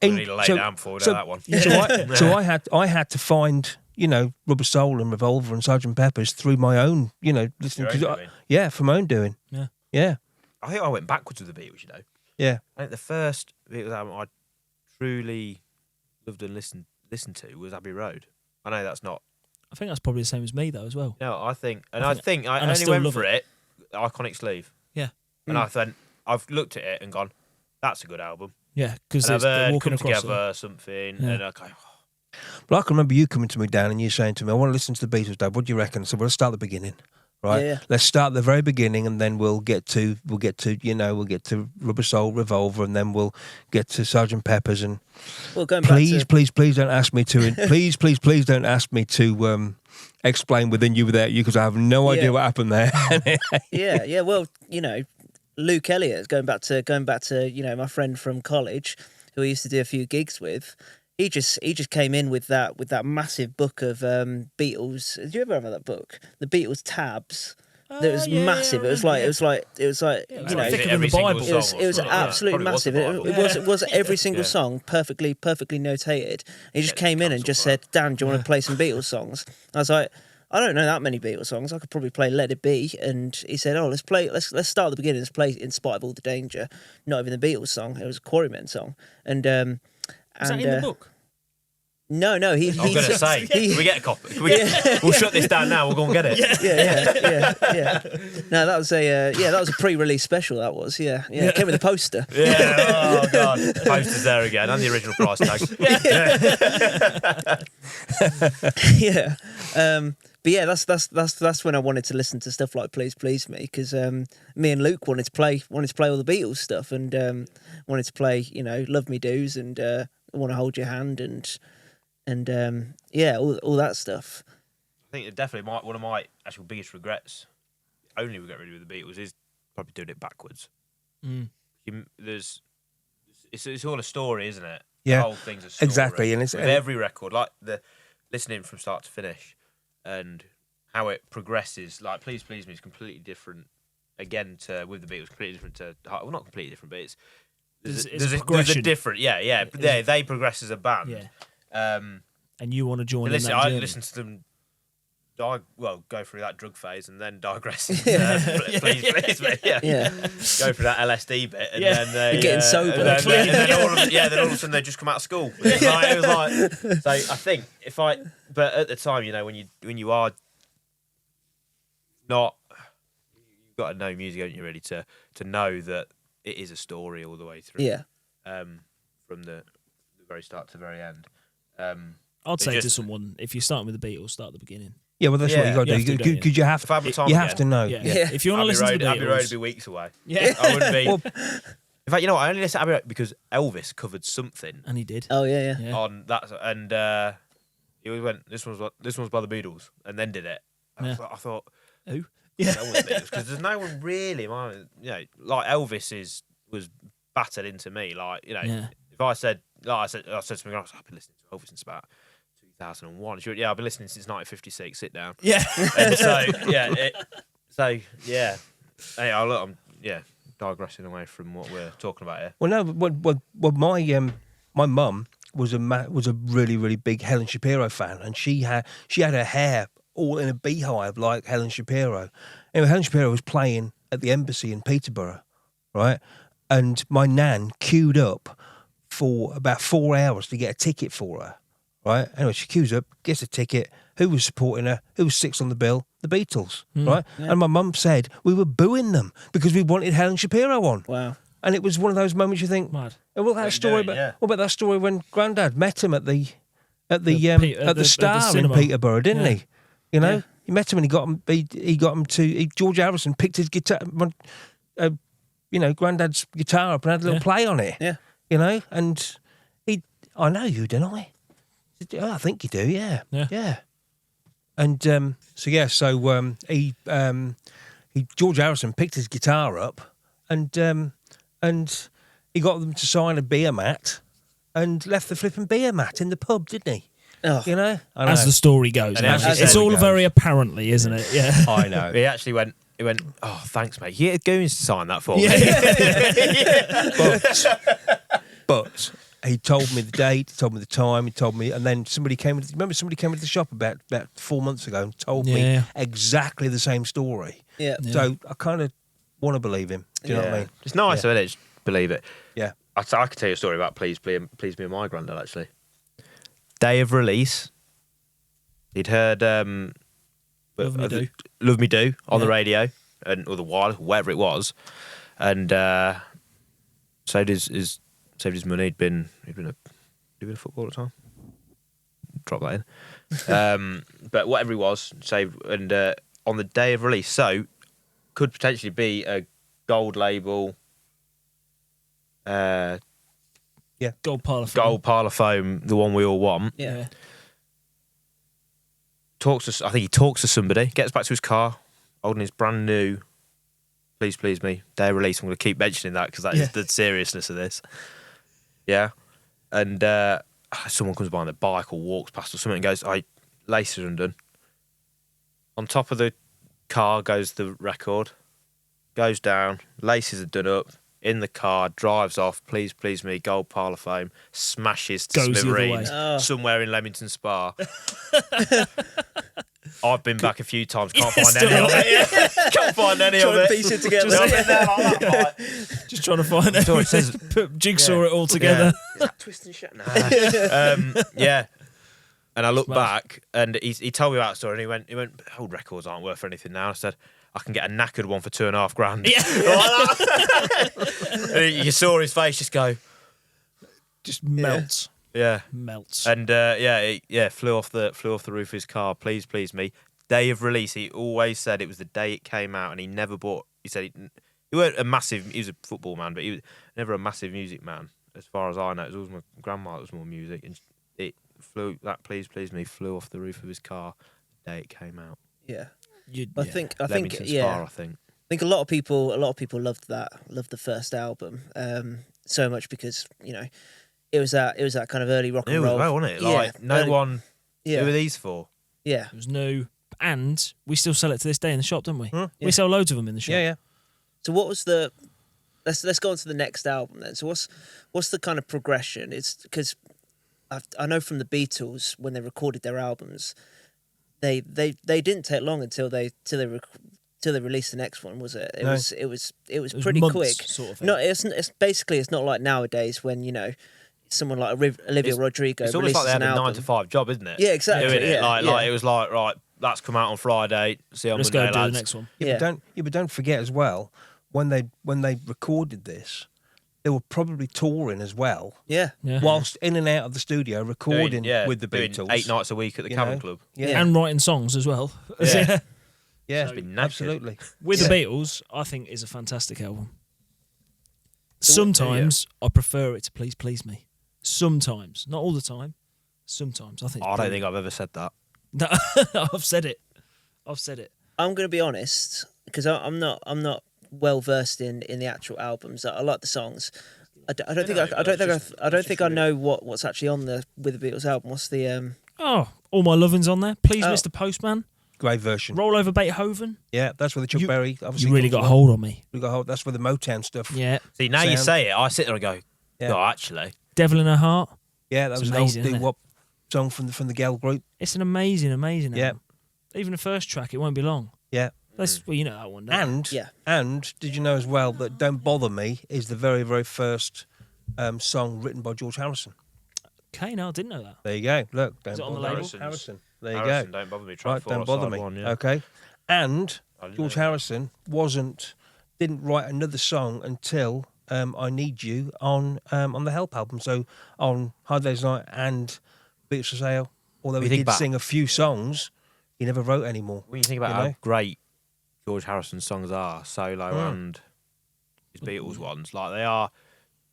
[SPEAKER 4] need to lay down before we do that one.
[SPEAKER 3] So I had to find, Rubber Soul and Revolver and Sgt. Pepper's through my own, listening to from my own doing. Yeah.
[SPEAKER 4] I think I went backwards with the Beatles,
[SPEAKER 3] Yeah.
[SPEAKER 4] I think the first Beatles album I truly loved and listened to was Abbey Road. I know that's not.
[SPEAKER 2] I think that's probably the same as me though as well.
[SPEAKER 4] No, I only went for it. Iconic Sleeve.
[SPEAKER 2] Yeah.
[SPEAKER 4] And I've looked at it and gone, that's a good album.
[SPEAKER 2] Yeah, because
[SPEAKER 4] they're walking across together something, and I go.
[SPEAKER 3] But I can remember you coming to me, Dan, and you saying to me, I want to listen to the Beatles, Dad. What do you reckon? So we'll start at the beginning, right?
[SPEAKER 1] Yeah.
[SPEAKER 3] Let's start at the very beginning, and then we'll get to Rubber Soul, Revolver, and then we'll get to Sgt. Pepper's. And please don't ask me to. please don't ask me to explain Within You Without You, because I have no idea what happened there.
[SPEAKER 1] Yeah. Well, Luke Elliott, going back to my friend from college, who I used to do a few gigs with. He just came in with that massive book of Beatles. Did you ever have that book? The Beatles tabs. That was massive. It was like
[SPEAKER 2] thicker than the Bible.
[SPEAKER 1] It was absolutely massive. It was every single song perfectly notated. He just came in and just said, "Dan, do you want to play some Beatles songs?" I was like, I don't know that many Beatles songs. I could probably play Let It Be. And he said, let's start at the beginning. Let's play In Spite of All the Danger. Not even the Beatles song. It was a Quarrymen song. And
[SPEAKER 2] is that in the book?
[SPEAKER 1] No.
[SPEAKER 4] I'm going to say, can we get a copy? We'll shut this down now. We'll go and get it.
[SPEAKER 1] Yeah. No, that was a pre-release special. That was, yeah. It came with a poster.
[SPEAKER 4] Yeah. Oh God, poster's there again, and the original price tag.
[SPEAKER 1] Yeah. But yeah, that's when I wanted to listen to stuff like Please Please Me, because me and Luke wanted to play all the Beatles stuff, and wanted to play Love Me Do's and I Want to Hold Your Hand and all that stuff.
[SPEAKER 4] I think definitely one of my actual biggest regrets, only regret really with the Beatles, is probably doing it backwards. It's all a story, isn't it?
[SPEAKER 3] Yeah,
[SPEAKER 4] the whole thing's a story.
[SPEAKER 3] Exactly, and it's
[SPEAKER 4] with every record, like the listening from start to finish, and how it progresses. Like Please Please Me is completely different. Again, with the Beatles, completely different to well, not completely different, but there's a different. Yeah. They progress as a band.
[SPEAKER 2] Yeah. And you want to join in that
[SPEAKER 4] I
[SPEAKER 2] journey.
[SPEAKER 4] listen to them. Go through that drug phase and then digress into please me. Yeah. Go through that LSD bit and then
[SPEAKER 1] they're getting sober.
[SPEAKER 4] And then all of a sudden they just come out of school. It was like so. I think but at the time, when you are not, you've got to know music, haven't you, really, to know that it is a story all the way through.
[SPEAKER 1] Yeah.
[SPEAKER 4] From the very start to the very end.
[SPEAKER 2] I'd say to someone, if you're starting with the Beatles, start at the beginning.
[SPEAKER 3] Yeah, well, that's what you got to do. Because you have to know.
[SPEAKER 2] Yeah. If you want to listen to the Beatles,
[SPEAKER 4] Abbey Road would be weeks away.
[SPEAKER 2] Yeah.
[SPEAKER 4] I wouldn't be. Well, in fact, I only listened to Abbey Road because Elvis covered something.
[SPEAKER 2] And he did.
[SPEAKER 1] Oh yeah.
[SPEAKER 4] On that, and he always went, this one's by the Beatles, and then did it. I thought,
[SPEAKER 2] who?
[SPEAKER 4] Yeah, because there's no one really. Like Elvis was battered into me. Like if I said to my girl, I've been listening to Elvis since about 2001. She went, I've been listening since 1956. Sit down.
[SPEAKER 2] Yeah.
[SPEAKER 4] And Hey, look, I'm digressing away from what we're talking about here.
[SPEAKER 3] Well, no, my mum was a really, really big Helen Shapiro fan, and she had her hair all in a beehive like Helen Shapiro. Anyway, Helen Shapiro was playing at the embassy in Peterborough, right? And my nan queued up for about 4 hours to get a ticket for her, right? Anyway, she queues up, gets a ticket. Who was supporting her? Who was sixth on the bill? The Beatles, right? Yeah. And my mum said we were booing them because we wanted Helen Shapiro on.
[SPEAKER 1] Wow. And
[SPEAKER 3] it was one of those moments you think,
[SPEAKER 1] mad.
[SPEAKER 3] Oh, what about that story when Grandad met him at the Star in Peterborough, didn't he? He met him and he got him to George Harrison picked his guitar, Grandad's guitar up and had a little play on it.
[SPEAKER 1] Yeah.
[SPEAKER 3] And I know you, didn't I? He said, I think you do, yeah. And George Harrison picked his guitar up and he got them to sign a beer mat and left the flipping beer mat in the pub, didn't he?
[SPEAKER 1] Oh.
[SPEAKER 3] I know.
[SPEAKER 2] As the story goes. It's all very apparently, isn't it? Yeah.
[SPEAKER 3] I know.
[SPEAKER 4] He actually went, oh, thanks, mate. You going to sign that for me?
[SPEAKER 3] But he told me the date, he told me the time, and then somebody came into the shop about 4 months ago and told me exactly the same story.
[SPEAKER 1] Yeah.
[SPEAKER 3] So I kind of want to believe him. Do you know what I mean?
[SPEAKER 4] It's nice, isn't it? Just believe it.
[SPEAKER 3] Yeah.
[SPEAKER 4] I could tell you a story about Please Me and My Grandad, actually. Day of release, he'd heard
[SPEAKER 2] Love
[SPEAKER 4] Me Do on the radio or the wire, whatever it was, and saved his money. He'd been a footballer at the time. Drop that in. But whatever it was, saved, and on the day of release, so could potentially be a gold label.
[SPEAKER 2] Gold
[SPEAKER 4] Parlophone, the one we all want.
[SPEAKER 1] Yeah.
[SPEAKER 4] I think he talks to somebody, gets back to his car, holding his brand new Please Me day of release. I'm going to keep mentioning that because that is the seriousness of this. Yeah. And someone comes by on their bike or walks past or something and goes, laces are undone. On top of the car goes the record, goes down, laces are done up. In the car, drives off, Please Me, gold Parlophone, smashes to smithereens somewhere in Leamington Spa. I've been back a few times, can't find any of it. Can't find any of it.
[SPEAKER 1] Trying to piece it together.
[SPEAKER 2] Just trying to find it.
[SPEAKER 4] It says,
[SPEAKER 2] put jigsaw it all together.
[SPEAKER 4] Yeah. Twisting shit? Nah. Yeah. And I looked back and he told me about the story and he went, old records aren't worth anything now. I said, I can get a knackered one for $2,500. Yeah. And you saw his face just go,
[SPEAKER 2] just melts.
[SPEAKER 4] Yeah,
[SPEAKER 2] melts.
[SPEAKER 4] And flew off the roof of his car. Please Me. Day of release. He always said it was the day it came out, and he never bought. He said he weren't a massive. He was a football man, but he was never a massive music man, as far as I know. It was always my grandma that was more music, and it flew. That Please Me flew off the roof of his car the day it came out.
[SPEAKER 1] Yeah.
[SPEAKER 4] I think a
[SPEAKER 1] lot of people loved the first album so much because it was that kind of early rock and roll.
[SPEAKER 4] It was well, wasn't it? Like no one. Who are these for?
[SPEAKER 1] Yeah,
[SPEAKER 2] it was new, and we still sell it to this day in the shop, don't we?
[SPEAKER 3] Yeah.
[SPEAKER 2] We sell loads of them in the shop.
[SPEAKER 3] Yeah, yeah.
[SPEAKER 1] So what was the? Let's go on to the next album then. So what's the kind of progression? It's because I know from the Beatles when they recorded their albums, they didn't take long until they released the next one. Was it? It
[SPEAKER 3] No.
[SPEAKER 1] was pretty
[SPEAKER 2] months,
[SPEAKER 1] quick.
[SPEAKER 2] sort of thing.
[SPEAKER 1] No, it's basically it's not like nowadays when someone like Olivia Rodrigo.
[SPEAKER 4] It's almost like they had
[SPEAKER 1] releases
[SPEAKER 4] a
[SPEAKER 1] an
[SPEAKER 4] 9 to
[SPEAKER 1] album.
[SPEAKER 4] 5 job, isn't it?
[SPEAKER 1] Yeah, exactly.
[SPEAKER 4] Doing it
[SPEAKER 1] yeah,
[SPEAKER 4] like it was like, right, that's come out on Friday. See you on
[SPEAKER 2] Let's
[SPEAKER 4] Monday,
[SPEAKER 2] go do
[SPEAKER 4] lads.
[SPEAKER 2] the next one.
[SPEAKER 1] Yeah.
[SPEAKER 3] But don't forget as well, when they recorded this, they were probably touring as well,
[SPEAKER 1] Yeah.
[SPEAKER 3] whilst in and out of the studio recording
[SPEAKER 4] Doing-
[SPEAKER 3] with the
[SPEAKER 4] doing
[SPEAKER 3] Beatles.
[SPEAKER 4] 8 nights a week at the
[SPEAKER 3] you
[SPEAKER 4] Cavern
[SPEAKER 3] know?
[SPEAKER 4] Club.
[SPEAKER 3] Yeah,
[SPEAKER 2] And writing songs as well.
[SPEAKER 4] Yeah.
[SPEAKER 3] yeah,
[SPEAKER 4] It's been knackered.
[SPEAKER 3] absolutely.
[SPEAKER 2] With
[SPEAKER 1] Yeah.
[SPEAKER 2] the Beatles, I think is a fantastic album. Sometimes I prefer it to Please Me. Sometimes, not all the time. Sometimes I think.
[SPEAKER 4] I don't think I've ever said that.
[SPEAKER 2] No, I've said it.
[SPEAKER 1] I'm going to be honest because I'm not well versed in the actual albums. I like the songs. I don't think I know what's actually on with the Beatles album. What's the
[SPEAKER 2] Oh, all my loving's on there. Please,
[SPEAKER 1] Oh.
[SPEAKER 2] Mr. Postman.
[SPEAKER 3] Great version.
[SPEAKER 2] Roll over Beethoven.
[SPEAKER 3] Yeah, that's where the Chuck Berry. Obviously
[SPEAKER 2] You really
[SPEAKER 3] comes
[SPEAKER 2] got a
[SPEAKER 3] along.
[SPEAKER 2] hold on me.
[SPEAKER 3] We got hold. That's where the Motown stuff.
[SPEAKER 2] Yeah.
[SPEAKER 4] See, now you
[SPEAKER 3] Sound.
[SPEAKER 4] say it, I sit there and go,
[SPEAKER 3] Yeah.
[SPEAKER 4] oh, actually.
[SPEAKER 2] Devil in Her Heart.
[SPEAKER 3] Yeah, that
[SPEAKER 2] It's
[SPEAKER 3] was an
[SPEAKER 2] amazing,
[SPEAKER 3] old
[SPEAKER 2] isn't it?
[SPEAKER 3] doo-wop song from the Gel group.
[SPEAKER 2] It's an amazing album.
[SPEAKER 3] Yeah.
[SPEAKER 2] Even the first track, it won't be long.
[SPEAKER 3] Yeah.
[SPEAKER 2] That's well, you know that one. Don't you?
[SPEAKER 3] And
[SPEAKER 1] Yeah.
[SPEAKER 3] and did you know as well that "Don't Bother Me" is the very very first song written by George Harrison?
[SPEAKER 2] Okay, no, I didn't know that.
[SPEAKER 3] There you go. Look, don't
[SPEAKER 2] Is it on the
[SPEAKER 3] bother
[SPEAKER 2] label?
[SPEAKER 3] me. Harrison. There you
[SPEAKER 4] Harrison,
[SPEAKER 3] go.
[SPEAKER 4] Don't Bother Me. Track
[SPEAKER 3] Right,
[SPEAKER 4] 4
[SPEAKER 3] don't
[SPEAKER 4] or
[SPEAKER 3] bother
[SPEAKER 4] side
[SPEAKER 3] me.
[SPEAKER 4] 1, yeah.
[SPEAKER 3] Okay. And
[SPEAKER 4] I didn't
[SPEAKER 3] George
[SPEAKER 4] know that.
[SPEAKER 3] Harrison didn't write another song until "I Need You" on the Help album. So on Hard Day's Night and Beatles for Sale, although
[SPEAKER 4] You
[SPEAKER 3] he
[SPEAKER 4] think
[SPEAKER 3] did
[SPEAKER 4] back-
[SPEAKER 3] sing a few songs, he never wrote any more.
[SPEAKER 4] When you think about
[SPEAKER 3] You
[SPEAKER 4] how
[SPEAKER 3] know?
[SPEAKER 4] great George Harrison's songs are, solo and his Beatles ones, like they are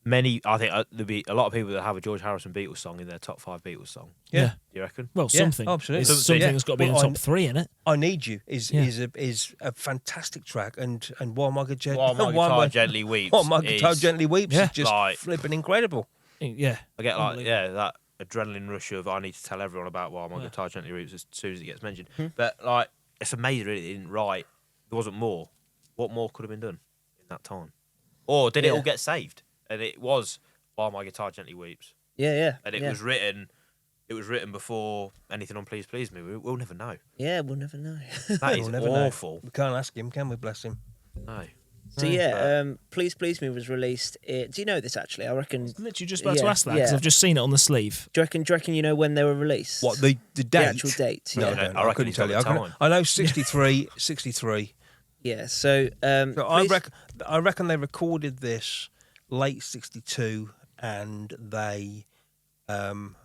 [SPEAKER 4] many. I think there'll be a lot of people that have a George Harrison Beatles song in their top 5 Beatles song.
[SPEAKER 2] Yeah.
[SPEAKER 4] Do you reckon?
[SPEAKER 2] Well,
[SPEAKER 3] Yeah,
[SPEAKER 2] something.
[SPEAKER 3] absolutely.
[SPEAKER 2] It's
[SPEAKER 3] Something,
[SPEAKER 2] something
[SPEAKER 3] yeah.
[SPEAKER 2] that's got to be in
[SPEAKER 3] Well,
[SPEAKER 2] the top 3, isn't it?
[SPEAKER 3] "I Need You" is
[SPEAKER 2] Yeah.
[SPEAKER 3] is a fantastic track, and "While My Guitar
[SPEAKER 4] While My Guitar Gently Weeps.
[SPEAKER 3] While My Guitar
[SPEAKER 4] is-
[SPEAKER 3] Gently Weeps
[SPEAKER 2] Yeah.
[SPEAKER 3] is just
[SPEAKER 4] Like-
[SPEAKER 3] flipping incredible.
[SPEAKER 2] Yeah.
[SPEAKER 4] I get like,
[SPEAKER 2] Unbelievable.
[SPEAKER 4] that adrenaline rush of I need to tell everyone about While My
[SPEAKER 2] Yeah.
[SPEAKER 4] Guitar Gently Weeps as soon as it gets mentioned. But like, it's amazing really they didn't write. There wasn't more. What more could have been done in that time? Or did it
[SPEAKER 1] Yeah.
[SPEAKER 4] all get saved? And it was While My Guitar Gently Weeps.
[SPEAKER 1] yeah.
[SPEAKER 4] And it was written. It was written before anything on Please Please Me. We'll never know.
[SPEAKER 1] Yeah, we'll never know.
[SPEAKER 4] That is
[SPEAKER 3] We'll never know.
[SPEAKER 4] awful.
[SPEAKER 3] We can't ask him, can we? Bless him.
[SPEAKER 4] No.
[SPEAKER 1] So yeah, Please Please Me was released. Do you know this actually? I reckon. Do
[SPEAKER 2] Literally just about to
[SPEAKER 1] Yeah,
[SPEAKER 2] ask that because
[SPEAKER 1] yeah.
[SPEAKER 2] I've just seen it on the sleeve.
[SPEAKER 1] you reckon you know when they were released?
[SPEAKER 3] What the date?
[SPEAKER 1] The actual date?
[SPEAKER 3] No,
[SPEAKER 1] Yeah.
[SPEAKER 3] I don't know.
[SPEAKER 4] I
[SPEAKER 3] I
[SPEAKER 4] reckon
[SPEAKER 3] couldn't
[SPEAKER 4] he's
[SPEAKER 3] tell
[SPEAKER 4] got
[SPEAKER 3] you.
[SPEAKER 4] the time.
[SPEAKER 3] I know 63, 63.
[SPEAKER 1] Yeah. So,
[SPEAKER 3] So
[SPEAKER 1] Please-
[SPEAKER 3] I reckon they recorded this late 62 and they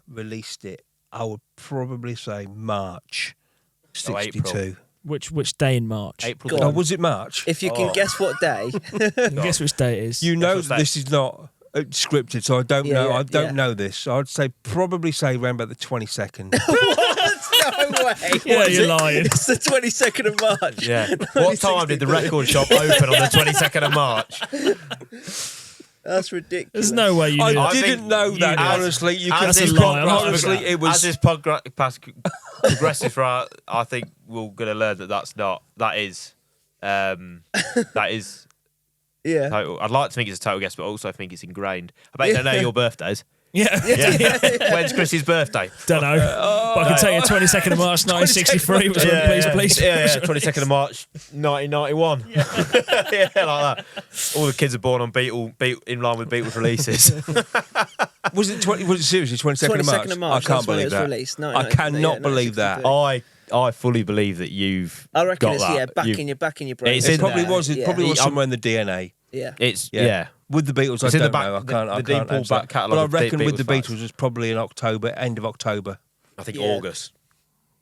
[SPEAKER 3] released it. I would probably say March
[SPEAKER 4] Oh,
[SPEAKER 3] 62.
[SPEAKER 2] Which day in March?
[SPEAKER 4] April.
[SPEAKER 1] Go
[SPEAKER 4] the-
[SPEAKER 3] Oh,
[SPEAKER 1] on.
[SPEAKER 3] was it March?
[SPEAKER 1] if you can
[SPEAKER 4] Oh.
[SPEAKER 1] guess what day,
[SPEAKER 2] Guess which day it is.
[SPEAKER 3] You know
[SPEAKER 4] what's
[SPEAKER 3] that
[SPEAKER 4] that?
[SPEAKER 3] this is not scripted, so I don't
[SPEAKER 1] Yeah,
[SPEAKER 3] know.
[SPEAKER 1] yeah,
[SPEAKER 3] I don't
[SPEAKER 1] yeah.
[SPEAKER 3] know this. I'd probably say around about the 22nd.
[SPEAKER 1] no way.
[SPEAKER 2] Yeah,
[SPEAKER 1] What is
[SPEAKER 2] you're
[SPEAKER 1] it?
[SPEAKER 2] lying.
[SPEAKER 1] It's the 22nd of March.
[SPEAKER 4] Yeah. What time did the record shop open on the 22nd of March?
[SPEAKER 1] That's ridiculous.
[SPEAKER 2] There's no way you knew
[SPEAKER 3] I
[SPEAKER 2] that.
[SPEAKER 4] I
[SPEAKER 3] didn't
[SPEAKER 4] think
[SPEAKER 3] know
[SPEAKER 2] you
[SPEAKER 3] that.
[SPEAKER 2] know.
[SPEAKER 3] Honestly, you
[SPEAKER 4] As
[SPEAKER 3] can
[SPEAKER 2] That's
[SPEAKER 3] see.
[SPEAKER 2] a lie, I'm not
[SPEAKER 3] Honestly,
[SPEAKER 2] gonna-
[SPEAKER 3] it was.
[SPEAKER 4] As this progresses for I think we're going to learn that that's not. That is
[SPEAKER 1] Yeah.
[SPEAKER 4] total. I'd like to think it's a total guess, but I also think it's ingrained. I bet you don't know your birthdays.
[SPEAKER 2] Yeah.
[SPEAKER 4] Yeah. When's Chris's birthday?
[SPEAKER 2] Don't know. But I can tell you 22nd of March 1963 was when Please.
[SPEAKER 4] Yeah, 22nd of March 1991. Yeah. Like that. All the kids are born on Beatle in line with Beatles releases.
[SPEAKER 3] Was it seriously 22nd of March?
[SPEAKER 1] 22nd of March.
[SPEAKER 3] I can't
[SPEAKER 1] that's when it
[SPEAKER 3] believe
[SPEAKER 1] was
[SPEAKER 3] that.
[SPEAKER 1] released. No,
[SPEAKER 3] I cannot believe that.
[SPEAKER 4] I fully believe that you've
[SPEAKER 1] I reckon
[SPEAKER 4] got
[SPEAKER 1] it's
[SPEAKER 4] that.
[SPEAKER 1] back
[SPEAKER 4] You've-
[SPEAKER 1] in your brain.
[SPEAKER 4] It's
[SPEAKER 3] It
[SPEAKER 4] in
[SPEAKER 3] probably
[SPEAKER 4] there.
[SPEAKER 3] was. It
[SPEAKER 1] Yeah.
[SPEAKER 3] probably was
[SPEAKER 4] I'm-
[SPEAKER 3] somewhere in the DNA.
[SPEAKER 1] Yeah.
[SPEAKER 4] It's
[SPEAKER 3] Yeah. With the Beatles,
[SPEAKER 4] It's
[SPEAKER 3] I
[SPEAKER 4] in the
[SPEAKER 3] don't
[SPEAKER 4] back-
[SPEAKER 3] know. I can't.
[SPEAKER 4] the
[SPEAKER 3] I
[SPEAKER 4] Dean
[SPEAKER 3] can't
[SPEAKER 4] Paul
[SPEAKER 3] answer
[SPEAKER 4] back
[SPEAKER 3] that.
[SPEAKER 4] catalogue
[SPEAKER 3] But I
[SPEAKER 4] of
[SPEAKER 3] reckon with the
[SPEAKER 4] Beatles facts.
[SPEAKER 3] Beatles was probably in October, end of October.
[SPEAKER 4] I think
[SPEAKER 1] Yeah.
[SPEAKER 4] August.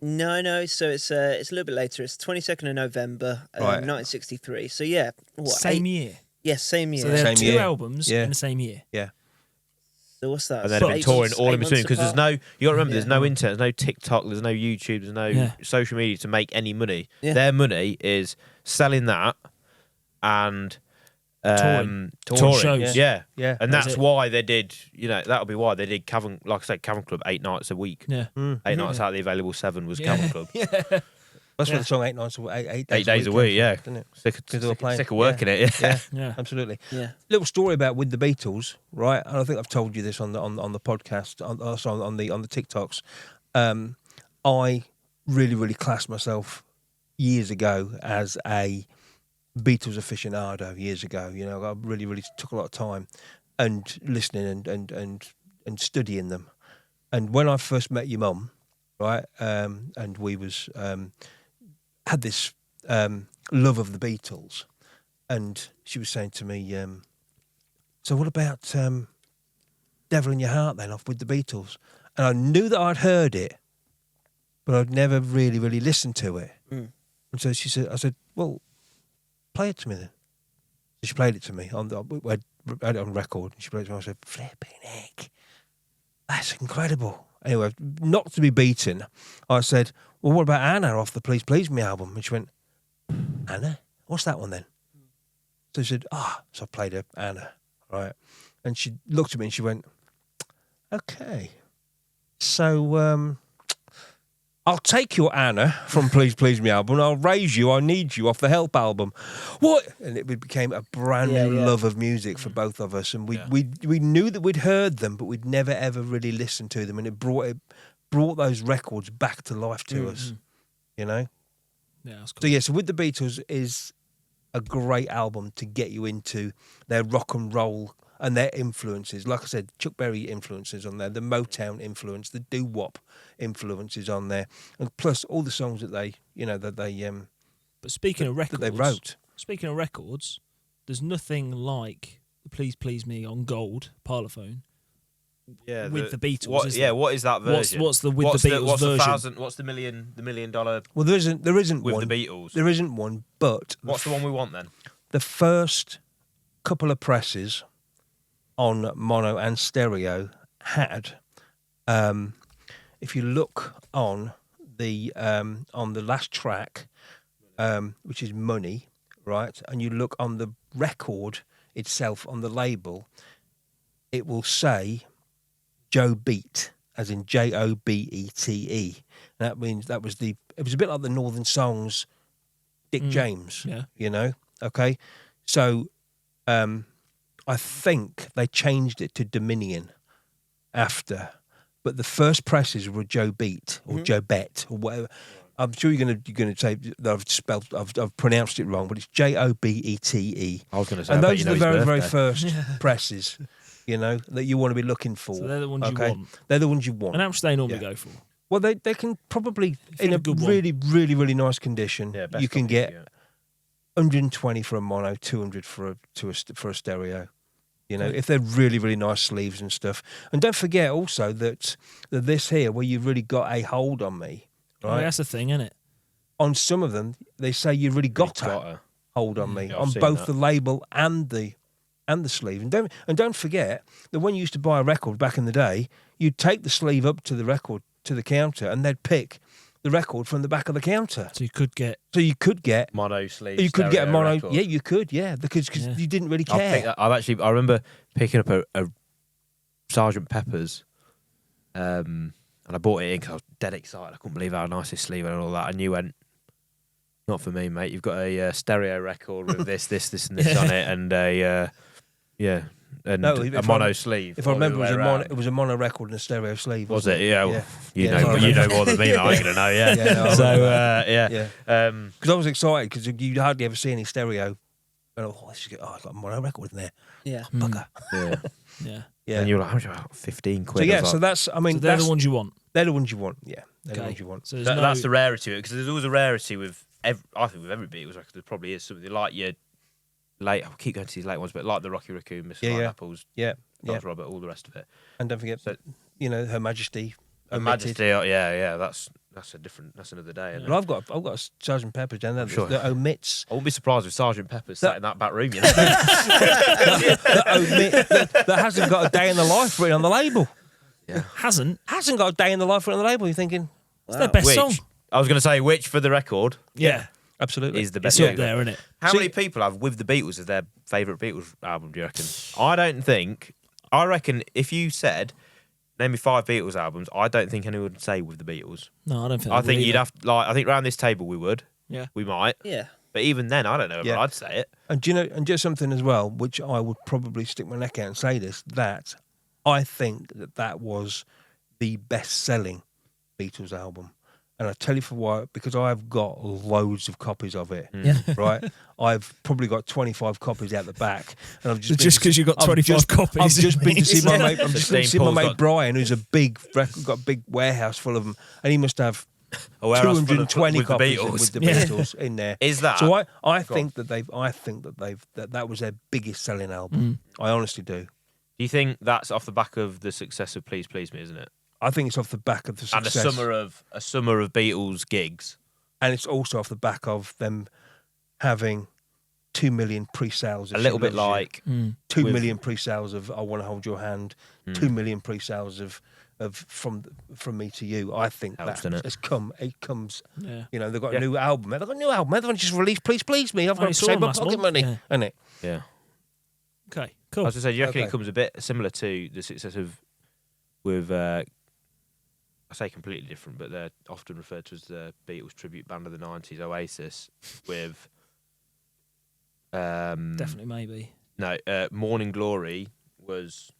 [SPEAKER 1] No. So it's a little bit later. It's 22nd of November,
[SPEAKER 3] Right.
[SPEAKER 1] 1963. So yeah, what,
[SPEAKER 2] Same year.
[SPEAKER 1] Yes, same year.
[SPEAKER 2] So they had
[SPEAKER 3] Same
[SPEAKER 2] two
[SPEAKER 3] year.
[SPEAKER 2] albums
[SPEAKER 3] Yeah.
[SPEAKER 2] in the same year.
[SPEAKER 1] So what's that?
[SPEAKER 4] And then
[SPEAKER 1] So
[SPEAKER 4] been
[SPEAKER 1] 8
[SPEAKER 4] touring
[SPEAKER 1] months-
[SPEAKER 4] all
[SPEAKER 1] 8
[SPEAKER 4] in between
[SPEAKER 1] months
[SPEAKER 4] because there's
[SPEAKER 1] apart?
[SPEAKER 4] no. You got to remember,
[SPEAKER 1] Yeah.
[SPEAKER 4] there's no internet, there's no TikTok, there's no YouTube, there's no
[SPEAKER 2] Yeah.
[SPEAKER 4] social media to make any money.
[SPEAKER 1] Yeah.
[SPEAKER 4] Their money is selling that and
[SPEAKER 2] Touring.
[SPEAKER 3] Touring
[SPEAKER 2] shows.
[SPEAKER 4] Yeah,
[SPEAKER 3] Yeah.
[SPEAKER 4] and
[SPEAKER 2] That's
[SPEAKER 4] that's
[SPEAKER 2] it.
[SPEAKER 4] why they did. You know, that'll be why they did Cavern. Like I said, Cavern Club 8 nights a week.
[SPEAKER 2] Yeah.
[SPEAKER 4] 8 nights out of the available 7 was
[SPEAKER 2] Yeah.
[SPEAKER 4] Cavern Club.
[SPEAKER 2] Yeah.
[SPEAKER 3] That's
[SPEAKER 2] Yeah.
[SPEAKER 3] what the song 8 nights, 8
[SPEAKER 4] 8 days a week, yeah.
[SPEAKER 3] Isn't it?
[SPEAKER 4] Sick
[SPEAKER 3] Because they were playing.
[SPEAKER 4] of working it, yeah.
[SPEAKER 3] Yeah, absolutely.
[SPEAKER 1] Yeah.
[SPEAKER 3] Little story about with the Beatles, right? And I think I've told you this on the podcast, on the TikToks. I really classed myself years ago as a Beatles aficionado. Years ago, you know, I really took a lot of time and listening and studying them. And when I first met your mum, right, and we was had this love of the Beatles, and she was saying to me, so what about Devil in Your Heart then, off with the Beatles? And I knew that I'd heard it, but I'd never really listened to it. And so I said, well, play it to me then. So she played it to me we had it on record, and she played it to me. I said, flipping heck, that's incredible. Anyway, not to be beaten, I said, well, what about Anna off the Please Please Me album? And she went, Anna? What's that one then? So she said, so I played her Anna, right? And she looked at me and she went, okay, so I'll take your Anna from Please Please Me album and I'll raise you, I Need You off the Help album. What? And it became a brand new love of music for both of us. And we knew that we'd heard them, but we'd never ever really listened to them. And it brought those records back to life to us, you know?
[SPEAKER 2] Yeah, that's cool.
[SPEAKER 3] So, yeah, so With the Beatles is a great album to get you into their rock and roll and their influences. Like I said, Chuck Berry influences on there, the Motown influence, the doo-wop influences on there, and plus all the songs that they,
[SPEAKER 2] But speaking of records,
[SPEAKER 3] that they wrote.
[SPEAKER 2] Speaking of records, there's nothing like the Please Please Me on gold Parlophone.
[SPEAKER 4] Yeah,
[SPEAKER 2] with the Beatles.
[SPEAKER 4] What is that version?
[SPEAKER 2] What's the with the Beatles version?
[SPEAKER 4] What's the $1 million?
[SPEAKER 3] Well, there isn't
[SPEAKER 4] with
[SPEAKER 3] one
[SPEAKER 4] the Beatles.
[SPEAKER 3] There isn't one, but
[SPEAKER 4] what's the one we want then?
[SPEAKER 3] The first couple of presses on mono and stereo had, if you look on the last track, which is Money, right, and you look on the record itself on the label, it will say Joe Beat, as in Jobete. That means it was a bit like the Northern Songs, Dick James, you know. Okay, so I think they changed it to Dominion after, but the first presses were Joe Beat or Joe Bet or whatever. I'm sure you're going to say that I've pronounced it wrong, but it's Jobete.
[SPEAKER 4] I was going to say,
[SPEAKER 3] and those are the very first presses, you know, that you want to be looking for.
[SPEAKER 2] So they're the ones you want.
[SPEAKER 3] They're the ones you want.
[SPEAKER 2] And how much do they normally go for?
[SPEAKER 3] Well, they can probably, in a really nice condition, you can get 120 for a mono, 200 for a stereo. You know, if they're really nice sleeves and stuff. And don't forget also that this here, where you've really got a hold on me, right?
[SPEAKER 2] Oh, that's the thing, isn't it?
[SPEAKER 3] On some of them, they say you really got a hold on me on both the label and the sleeve. And don't forget that when you used to buy a record back in the day, you'd take the sleeve up to the counter, and they'd pick the record from the back of the counter.
[SPEAKER 2] So you could get
[SPEAKER 4] mono sleeve.
[SPEAKER 3] You could get a mono.
[SPEAKER 4] Record.
[SPEAKER 3] Yeah, you could. Yeah, because you didn't really care.
[SPEAKER 4] I remember picking up a Sgt. Pepper's, and I bought it in because I was dead excited. I couldn't believe how nice his sleeve and all that. And you went, "Not for me, mate. You've got a stereo record with this, and this on it, and a a mono sleeve."
[SPEAKER 3] If I remember, it was a mono record and a stereo sleeve.
[SPEAKER 4] Was it? Yeah. Well, you know more than me. I'm gonna know. Yeah.
[SPEAKER 3] Because I was excited because you'd hardly ever see any stereo. And I've got a mono record in there.
[SPEAKER 1] Yeah.
[SPEAKER 3] Bugger.
[SPEAKER 2] Yeah.
[SPEAKER 4] And you're like, how much about 15 quid?
[SPEAKER 3] So yeah, so that's. I mean,
[SPEAKER 2] they're the ones you want.
[SPEAKER 3] They're the ones you want. Yeah, they're the ones you want.
[SPEAKER 2] So
[SPEAKER 4] that's the rarity of it, because there's always a rarity with. I think with every Beatles record, there probably is something like your late. I'll keep going to these late ones, but like the Rocky Raccoon, Mr. Apples, Dr. Robert, all the rest of it.
[SPEAKER 3] And don't forget, Her Majesty.
[SPEAKER 4] Her Majesty, yeah, that's another day.
[SPEAKER 3] But I've got a Sgt. Pepper's down there that omits.
[SPEAKER 4] I wouldn't be surprised if Sgt. Pepper's sat in that back room, you know.
[SPEAKER 3] that hasn't got a day in the life written on the label.
[SPEAKER 2] Yeah, hasn't
[SPEAKER 3] got a day in the life written on the label. You're thinking,
[SPEAKER 2] it's their best song.
[SPEAKER 4] I was going to say which for the record.
[SPEAKER 2] Yeah,
[SPEAKER 3] absolutely,
[SPEAKER 2] is the best. It's up there, isn't it?
[SPEAKER 4] How many people have With the Beatles as their favourite Beatles album? Do you reckon? I reckon if you said name me 5 Beatles albums. I don't think anyone would say with the Beatles.
[SPEAKER 2] No, I don't think.
[SPEAKER 4] I think you'd have I think round this table we would.
[SPEAKER 2] Yeah,
[SPEAKER 4] we might.
[SPEAKER 1] Yeah.
[SPEAKER 4] But even then, I don't know if I'd say it.
[SPEAKER 3] And do you know, and just something as well, which I would probably stick my neck out and say this, that I think that was the best-selling Beatles album. And I tell you for why, because I've got loads of copies of it.
[SPEAKER 1] Yeah.
[SPEAKER 3] Right, I've probably got 25 copies out the back, and I've
[SPEAKER 2] just because you've got 25 copies.
[SPEAKER 3] I've just been to see my mate. I've just been to see my
[SPEAKER 4] Paul's
[SPEAKER 3] mate
[SPEAKER 4] got-
[SPEAKER 3] Brian, who's got a big warehouse full of them, and he must have
[SPEAKER 4] A warehouse full of-
[SPEAKER 3] 220
[SPEAKER 4] with the
[SPEAKER 3] copies
[SPEAKER 4] Beatles.
[SPEAKER 3] with the
[SPEAKER 2] Yeah.
[SPEAKER 3] Beatles in there.
[SPEAKER 4] Is that?
[SPEAKER 3] So I
[SPEAKER 4] Go
[SPEAKER 3] think that was their biggest selling album. I honestly do.
[SPEAKER 4] Do you think that's off the back of the success of Please Please Me, isn't it?
[SPEAKER 3] I think it's off the back of the success,
[SPEAKER 4] And a summer of Beatles gigs.
[SPEAKER 3] and it's also off the back of them having 2 million pre-sales.
[SPEAKER 4] A little bit like
[SPEAKER 3] 2
[SPEAKER 4] with-
[SPEAKER 3] million pre-sales of "I Want to Hold Your Hand," 2 million pre-sales of from Me to You. I think
[SPEAKER 4] Helps,
[SPEAKER 3] that
[SPEAKER 4] doesn't it?
[SPEAKER 3] has come. It comes.
[SPEAKER 2] Yeah.
[SPEAKER 3] You know, they've got
[SPEAKER 4] Yeah.
[SPEAKER 3] a new album. They've got a new album. They've just released "Please Please Me." I've got
[SPEAKER 2] you
[SPEAKER 3] to
[SPEAKER 2] saw
[SPEAKER 3] save
[SPEAKER 2] them
[SPEAKER 3] my
[SPEAKER 2] last
[SPEAKER 3] pocket
[SPEAKER 2] month,
[SPEAKER 3] money,
[SPEAKER 2] yeah.
[SPEAKER 3] isn't it?
[SPEAKER 4] Yeah.
[SPEAKER 2] Okay,
[SPEAKER 4] I
[SPEAKER 2] cool.
[SPEAKER 4] was going to say, do you reckon
[SPEAKER 3] Okay.
[SPEAKER 4] it comes a bit similar to the success of with I say completely different, but they're often referred to as the Beatles tribute band of the 90s, Oasis, with
[SPEAKER 2] Definitely, maybe.
[SPEAKER 4] no, Morning Glory was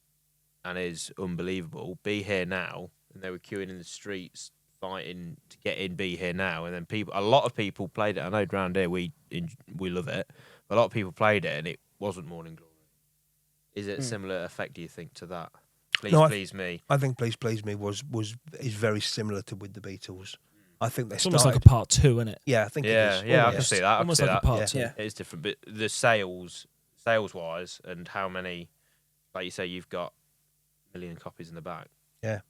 [SPEAKER 4] and is unbelievable. Be Here Now, and they were queuing in the streets fighting to get in Be Here Now, and then a lot of people played it. I know around here we love it, but a lot of people played it and it wasn't Morning Glory. Is it a similar effect, do you think, to that? Please Please Me.
[SPEAKER 3] I think "Please Please Me" is very similar to with the Beatles. I think they
[SPEAKER 2] It's
[SPEAKER 3] started.
[SPEAKER 2] almost like a part 2, isn't it?
[SPEAKER 3] Yeah, I think it
[SPEAKER 4] Yeah,
[SPEAKER 3] is.
[SPEAKER 4] yeah, I
[SPEAKER 3] Almost.
[SPEAKER 4] can see that. I can
[SPEAKER 2] Almost
[SPEAKER 4] see
[SPEAKER 2] like
[SPEAKER 4] that.
[SPEAKER 2] a part
[SPEAKER 3] Yeah.
[SPEAKER 2] 2.
[SPEAKER 1] Yeah.
[SPEAKER 4] It is different, but the sales wise, and how many, like you say, you've got a million copies in the back.
[SPEAKER 3] Yeah,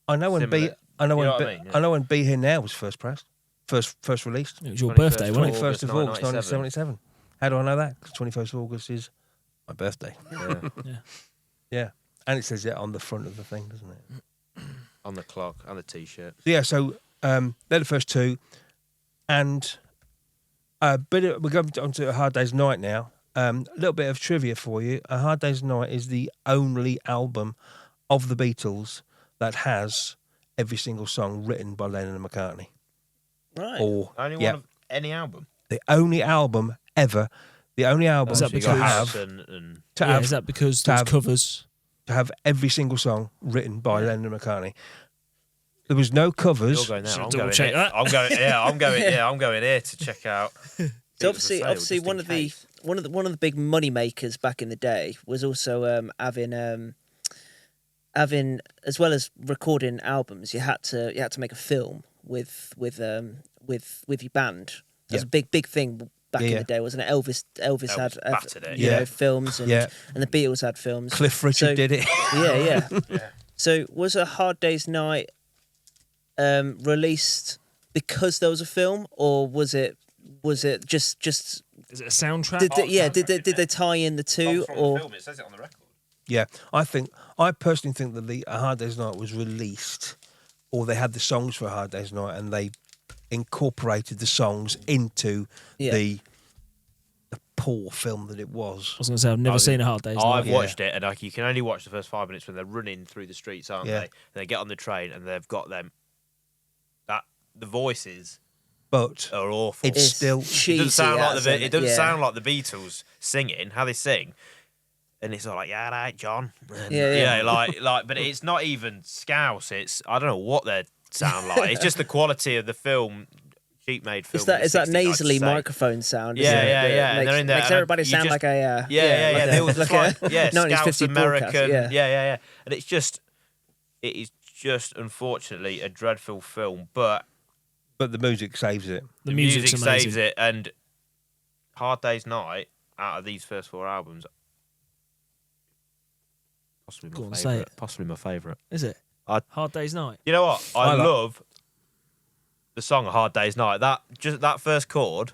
[SPEAKER 3] I know when
[SPEAKER 4] Similar.
[SPEAKER 3] I know
[SPEAKER 4] You
[SPEAKER 3] when
[SPEAKER 4] know what I mean? Yeah.
[SPEAKER 3] I know when "Be Here Now" was first pressed, first released.
[SPEAKER 2] It was your
[SPEAKER 4] 21st
[SPEAKER 2] birthday, wasn't it?
[SPEAKER 3] 21st of August,
[SPEAKER 4] 1977.
[SPEAKER 3] 1977. How do I know that? Because 21st of August is my birthday.
[SPEAKER 4] Yeah.
[SPEAKER 3] Yeah, and it says it on the front of the thing, doesn't it?
[SPEAKER 4] On the clock and the T-shirt.
[SPEAKER 3] Yeah, so they're the first two, and we're going on to A Hard Day's Night now. A little bit of trivia for you. A Hard Day's Night is the only album of the Beatles that has every single song written by Lennon and McCartney.
[SPEAKER 1] Right.
[SPEAKER 3] Or
[SPEAKER 4] Only one
[SPEAKER 3] yeah,
[SPEAKER 4] of any album.
[SPEAKER 3] the only album ever, the only album
[SPEAKER 2] Is that
[SPEAKER 3] to
[SPEAKER 2] because-
[SPEAKER 3] have
[SPEAKER 4] And
[SPEAKER 3] to
[SPEAKER 2] Yeah,
[SPEAKER 3] have
[SPEAKER 2] is that because
[SPEAKER 3] to
[SPEAKER 2] there's
[SPEAKER 3] have-
[SPEAKER 2] covers?
[SPEAKER 3] to have every single song written by Lennon and McCartney. There was no covers.
[SPEAKER 4] you're going there.
[SPEAKER 2] Should
[SPEAKER 4] I'm
[SPEAKER 2] double
[SPEAKER 4] going
[SPEAKER 2] check
[SPEAKER 4] here.
[SPEAKER 2] that.
[SPEAKER 4] I'm going. Yeah, I'm going. Yeah, I'm going here to check out.
[SPEAKER 1] So obviously, one of the big money makers back in the day was also having as well as recording albums, you had to make a film with your band. That's a big thing back in the day, wasn't it? Elvis had
[SPEAKER 4] battered it.
[SPEAKER 1] you know, films, and the Beatles had films.
[SPEAKER 3] Cliff Richard
[SPEAKER 1] So-
[SPEAKER 3] did it.
[SPEAKER 1] Yeah. So was A Hard Day's Night released because there was a film, or was it just
[SPEAKER 2] Is it a soundtrack?
[SPEAKER 1] did they tie in the two, or
[SPEAKER 4] It says it on the record.
[SPEAKER 3] Yeah, I personally think that the A Hard Day's Night was released, or they had the songs for A Hard Day's Night, and they incorporated the songs into the poor film that it was.
[SPEAKER 2] I was going to say, I've never seen A Hard Day's Night.
[SPEAKER 4] I've watched it, and like you can only watch the first 5 minutes when they're running through the streets, aren't
[SPEAKER 3] Yeah.
[SPEAKER 4] they? And they get on the train, and they've got them. That the voices
[SPEAKER 3] But
[SPEAKER 4] are awful.
[SPEAKER 3] it's still
[SPEAKER 1] cheesy.
[SPEAKER 4] It doesn't sound like
[SPEAKER 1] as
[SPEAKER 4] the
[SPEAKER 1] in-
[SPEAKER 4] it doesn't
[SPEAKER 1] yeah.
[SPEAKER 4] sound like the Beatles singing how they sing, and it's all like yeah, right, John. And,
[SPEAKER 1] Yeah.
[SPEAKER 4] like, but it's not even Scouse. It's I don't know what they sound like. It's just the quality of the film, cheap made film.
[SPEAKER 1] Is that
[SPEAKER 4] in the 60s, I'd
[SPEAKER 1] nasally
[SPEAKER 4] say.
[SPEAKER 1] microphone sound?
[SPEAKER 4] Yeah,
[SPEAKER 1] isn't it,
[SPEAKER 4] yeah,
[SPEAKER 1] that
[SPEAKER 4] yeah. And
[SPEAKER 1] Makes,
[SPEAKER 4] they're in there,
[SPEAKER 1] makes
[SPEAKER 4] and
[SPEAKER 1] everybody
[SPEAKER 4] you
[SPEAKER 1] sound
[SPEAKER 4] just-
[SPEAKER 1] like a
[SPEAKER 4] Yeah. They all just like
[SPEAKER 1] 1950
[SPEAKER 4] Scouse American.
[SPEAKER 1] broadcast,
[SPEAKER 4] Yeah. And it's just, it is just unfortunately a dreadful film, but
[SPEAKER 3] the music saves it.
[SPEAKER 2] The
[SPEAKER 4] the
[SPEAKER 2] music's
[SPEAKER 4] music
[SPEAKER 2] amazing.
[SPEAKER 4] saves it. And Hard Day's Night, out of these first 4 albums, possibly
[SPEAKER 2] Go
[SPEAKER 4] my
[SPEAKER 2] on, say
[SPEAKER 4] favourite.
[SPEAKER 2] it.
[SPEAKER 4] Possibly my favourite.
[SPEAKER 2] Is it? Hard Day's Night.
[SPEAKER 4] You know what?
[SPEAKER 3] I
[SPEAKER 4] I
[SPEAKER 3] like-
[SPEAKER 4] love the song "A Hard Day's Night." That first chord,